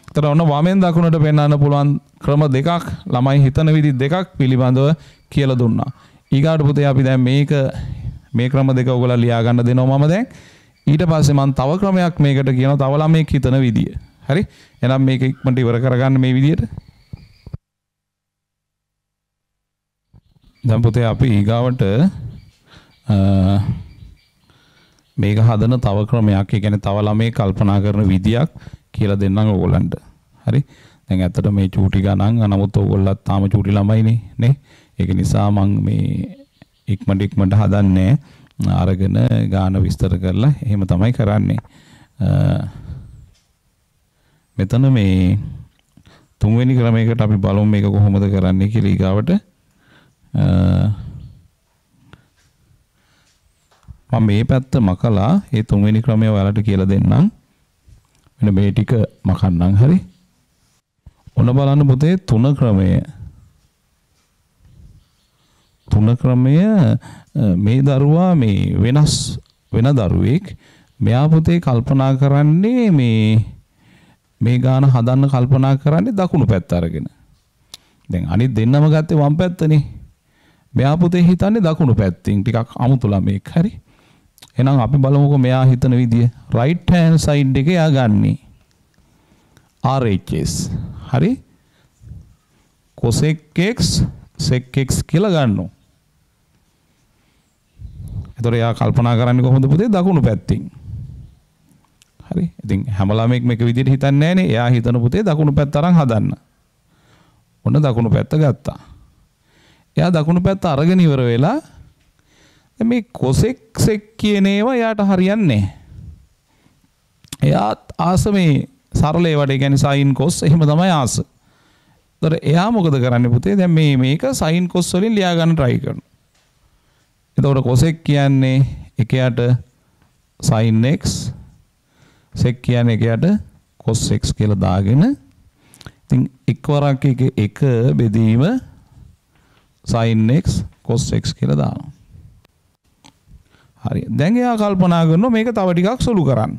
ඒතර ඔන්න වමෙන් දකුණට පෙන්වන්න පුළුවන් ක්‍රම දෙකක් ළමයි හිතන විදි දෙකක් පිළිබඳව කියලා දුන්නා. ඊගාට පුතේ අපි දැන් මේ ක්‍රම දෙක ඔයගොල්ලෝ ලියා ගන්න දෙනවා මම දැන්. ඊට පස්සේ මම තව ක්‍රමයක් මේකට කියනවා තව ළමෙක් හිතන විදිය. හරි? එහෙනම් මේක ඉක්මනට ඉවර කරගන්න මේ විදියට. දැන් පුතේ අපි ඊගාවට මේක හදන තව ක්‍රමයක්. ඒ කියන්නේ තව ළමයි කල්පනා කරන විදියක් කියලා දෙන්නම් ඕගොල්ලන්ට. හරි? දැන් ඇත්තට මේ චූටි ගණන් නමුත් ඕගොල්ලත් තාම චූටි ළමයිනේ නේ. ඒක නිසා මම මේ ඉක්මනට හදන්නේ අරගෙන ගාන විස්තර කරලා එහෙම තමයි කරන්නේ. මෙතන මේ තුන්වෙනි ක්‍රමයකට අපි බලමු මේක කොහොමද කරන්නේ කියලා ඊගාවට. මම මේ පැත්ත මකලා ඒ තුන්වෙනි ක්‍රමය ඔයාලට කියලා දෙන්නම්. මෙන්න මේ ටික මකන්නම්. හරි? ඔන්න බලන්න පුතේ තුන ක්‍රමය මේ දරුවා මේ වෙනස් වෙන දරුවෙක්. මෙයා පුතේ කල්පනා කරන්නේ මේ ගාන හදන්න කල්පනා කරන්නේ දකුණු පැත්ත අරගෙන. දැන් අනිත් දෙන්නම ගත්තේ වම් පැත්තනේ. මෙයා පුතේ හිතන්නේ දකුණු පැත්තෙන් ටිකක් අමුතු ළමෙක්. හරි? එහෙනම් අපි බලමුකෝ මෙයා හිතන විදිය. right hand side එක යා ගන්නෙ RHS. හරි? cosec x sec x කියලා ගන්නවා. එතකොට යා කල්පනා කරන්නේ කොහොමද පුතේ දකුණු පැත්තෙන්. හරි? ඉතින් හැම ළමෙක් මේක විදිහට හිතන්නේ නැහනේ. එයා හිතන පුතේ දකුණු පැත්ත අරන් හදන්න. ඔන්න දකුණු පැත්ත ගත්තා. එයා දකුණු පැත්ත අරගෙන ඉවර වෙලා මේ cosec x1 කියන ඒවා යාට හරියන්නේ නැහැ. එයාත් ආස මේ සරල ඒවාට ඒ කියන්නේ sin cos එහෙම තමයි ආස. ඒතර එයා මොකද කරන්නේ පුතේ? දැන් මේක sin cos වලින් ලියා ගන්න try කරනවා. එතකොට cos එක කියන්නේ එකයට sin x sec කියන්නේ එකයට cos x කියලා දාගෙන ඉතින් එක්වරක් එක බෙදීම sin x cos x කියලා දානවා. හරි. දැන් එයා කල්පනා කරනවා මේක තව ටිකක් සුළු කරන්න.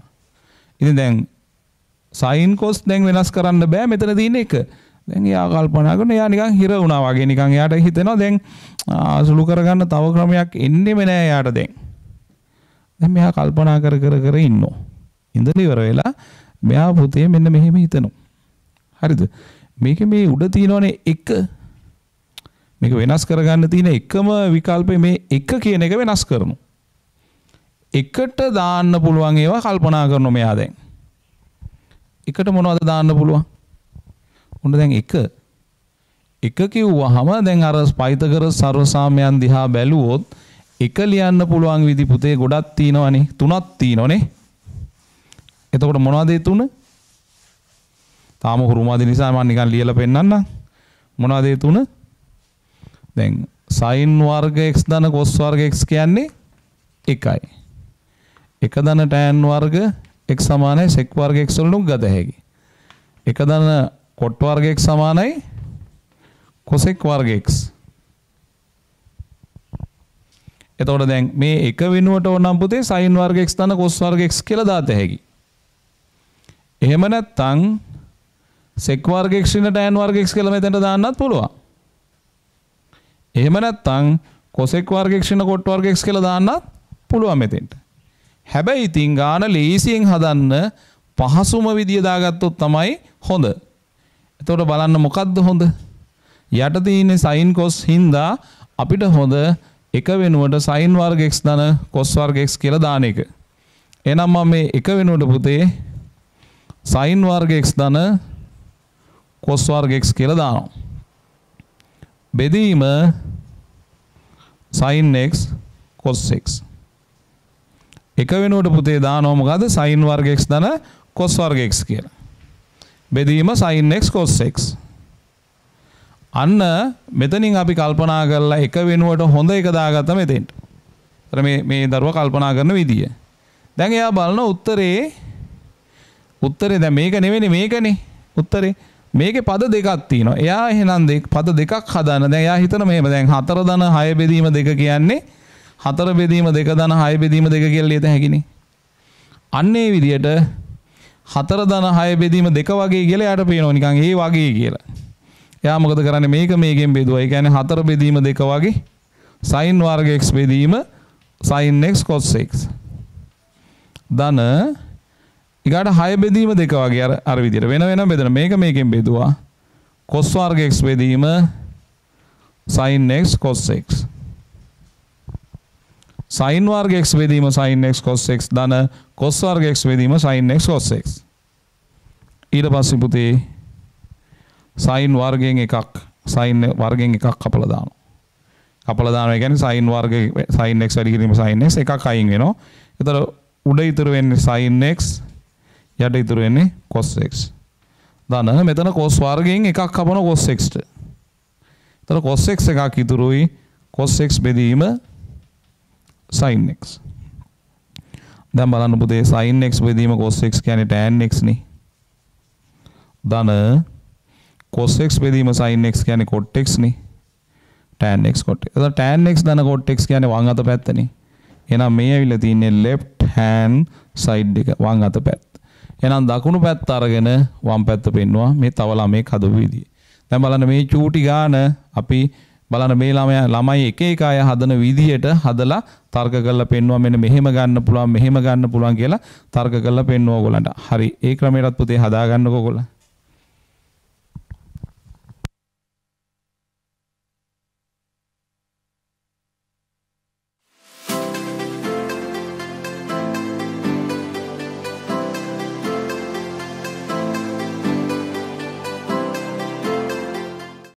ඉතින් දැන් sin cos දැන් වෙනස් කරන්න බෑ මෙතන තියෙන එක. දැන් එයා කල්පනා කරනවා එයා නිකන් හිර වුණා වගේ නිකන් එයාට හිතෙනවා දැන් සුළු කරගන්න තව ක්‍රමයක් එන්නෙම නෑ එයාට දැන්. දැන් මෙයා කල්පනා කර ඉන්නවා. ඉඳලා ඉවර වෙලා මෙයා පුතේ මෙන්න මෙහෙම හිතනවා. හරිද? මේක මේ උඩ තියෙනවනේ එක. මේක වෙනස් කරගන්න තියෙන එකම විකල්පේ මේ එක කියන එක වෙනස් කරනවා. එකට දාන්න පුළුවන් ඒවා කල්පනා කරනවා මෙයා දැන්. එකට මොනවද දාන්න පුළුවන්? උන්න දැන් එක කිව්වහම දැන් අර පයිතගොරස් සර්වසාම්‍යයන් දිහා බැලුවොත් එක ලියන්න පුළුවන් විදි පුතේ ගොඩක් තියෙනවනේ. තුනක් තියෙනවනේ. එතකොට මොනවද ඒ තුන? තාම හුරුමාදි නිසා මම නිකන් ලියලා පෙන්නන්නම්. මොනවද ඒ තුන? දැන් sin වර්ග x ධන cos වර්ග x කියන්නේ එකයි. එක ධන tan වර්ග x සමානයි sec වර්ග x වලින් ගත හැකි. එක ධන cot වර්ග x සමානයි cosec වර්ග x. එතකොට දැන් මේ එක වෙනුවට ඕනම් පුතේ sin වර්ග x ධන cos වර්ග x කියලා දාත හැකි. එහෙම නැත්නම් sec වර්ග x ඍණ tan වර්ග x කියලා මෙතනට දාන්නත් පුළුවන්. එහෙම නැත්නම් cosec වර්ග x ඍණ cot වර්ග x කියලා දාන්නත් පුළුවන් මෙතෙන්ට. හැබැයි ඉතින් ගාන ලේසියෙන් හදන්න පහසුම විදිය දාගත්තොත් තමයි හොඳ. එතකොට බලන්න මොකද්ද හොඳ? යට තියෙන්නේ sin cos හින්දා අපිට හොඳ එක වෙනුවට sin වර්ග x ධන cos වර්ග x කියලා දාන එක. එහෙනම් මම මේ එක වෙනුවට පුතේ sin වර්ග x ධන cos වර්ග x කියලා දානවා. බෙදීම sin x cos x. එක වෙනුවට පුතේ දානවා මොකද? sin වර්ග x ධන cos වර්ග x කියලා. බෙදීම sin x cos x. අන්න මෙතනින් අපි කල්පනා කරලා එක වෙනුවට හොඳ එක දාගත්තා මෙතෙන්ට. අර මේ දරුවා කල්පනා කරන විදිය. දැන් එයා බලන උත්තරේ දැන් මේක නෙවෙයි මේකනේ උත්තරේ. මේකේ පද දෙකක් තියෙනවා. එයා එහෙනම් පද දෙකක් හදාන. දැන් එයා හිතන මෙහෙම දැන් 4 ධන 6 බෙදීම 2 කියන්නේ 4 බෙදීම 2 ධන 6 බෙදීම 2 කියලා ලියත හැකිනේ. අන්න ඒ විදියට 4 ධන 6 බෙදීම 2 වගේ කියලා එයාට පේනවා නිකන් ඒ වගේ කියලා. එයා මොකද කරන්නේ? මේකෙන් බෙදුවා. ඒ කියන්නේ 4 බෙදීම 2 වගේ sin වර්ග x බෙදීම sin x cos x. ධන ඊගාට 6 බෙදීම 2 වගේ අර විදියට වෙන බෙදන මේකෙන් බෙදුවා cos වර්ග x බෙදීම sin x cos x. sin වර්ග x බෙදීම sin x cos x ධන cos වර්ග x බෙදීම sin x cos x. ඊට පස්සේ පුතේ sin වර්ගයෙන් එකක් කපලා දානවා. ඒ කියන්නේ sin වර්ග sin x වැඩි කිරීම sin x එකක් අයින් වෙනවා. ඒතර උඩ ඉතුරු වෙන්නේ sin x යට ඉතුරු වෙන්නේ cos x. ධන මෙතන cos වර්ගයෙන් එකක් කපන cos x ට. ඒතර cos x එකක් ඉතුරුයි cos x බෙදීම sin x. දැන් බලන්න පුතේ sin x බෙදීම cos x කියන්නේ tan x නේ. ධන cos x බෙදීම sin x කියන්නේ cot x නේ. tan x cot x. එතකොට tan x ධන cot x කියන්නේ වම් අත පැත්තනේ. එහෙනම් මේ ඇවිල්ලා තියෙන්නේ left hand side එක වම් අත පැත්ත. එහෙනම් දකුණු පැත්ත අරගෙන වම් පැත්ත පෙන්නවා මේ තව ළමෙක් හදපු විදිය. දැන් බලන්න මේ චූටි ගාන අපි බලන්න මේ ළමයි එක එක අය හදන විදියට හදලා තර්ක කරලා පෙන්නවා මෙන්න මෙහෙම ගන්න පුළුවන් කියලා තර්ක කරලා පෙන්නවා ඔයගොල්ලන්ට. හරි ඒ ක්‍රමයටත් පුතේ හදා ගන්නකෝ ඔයගොල්ලෝ.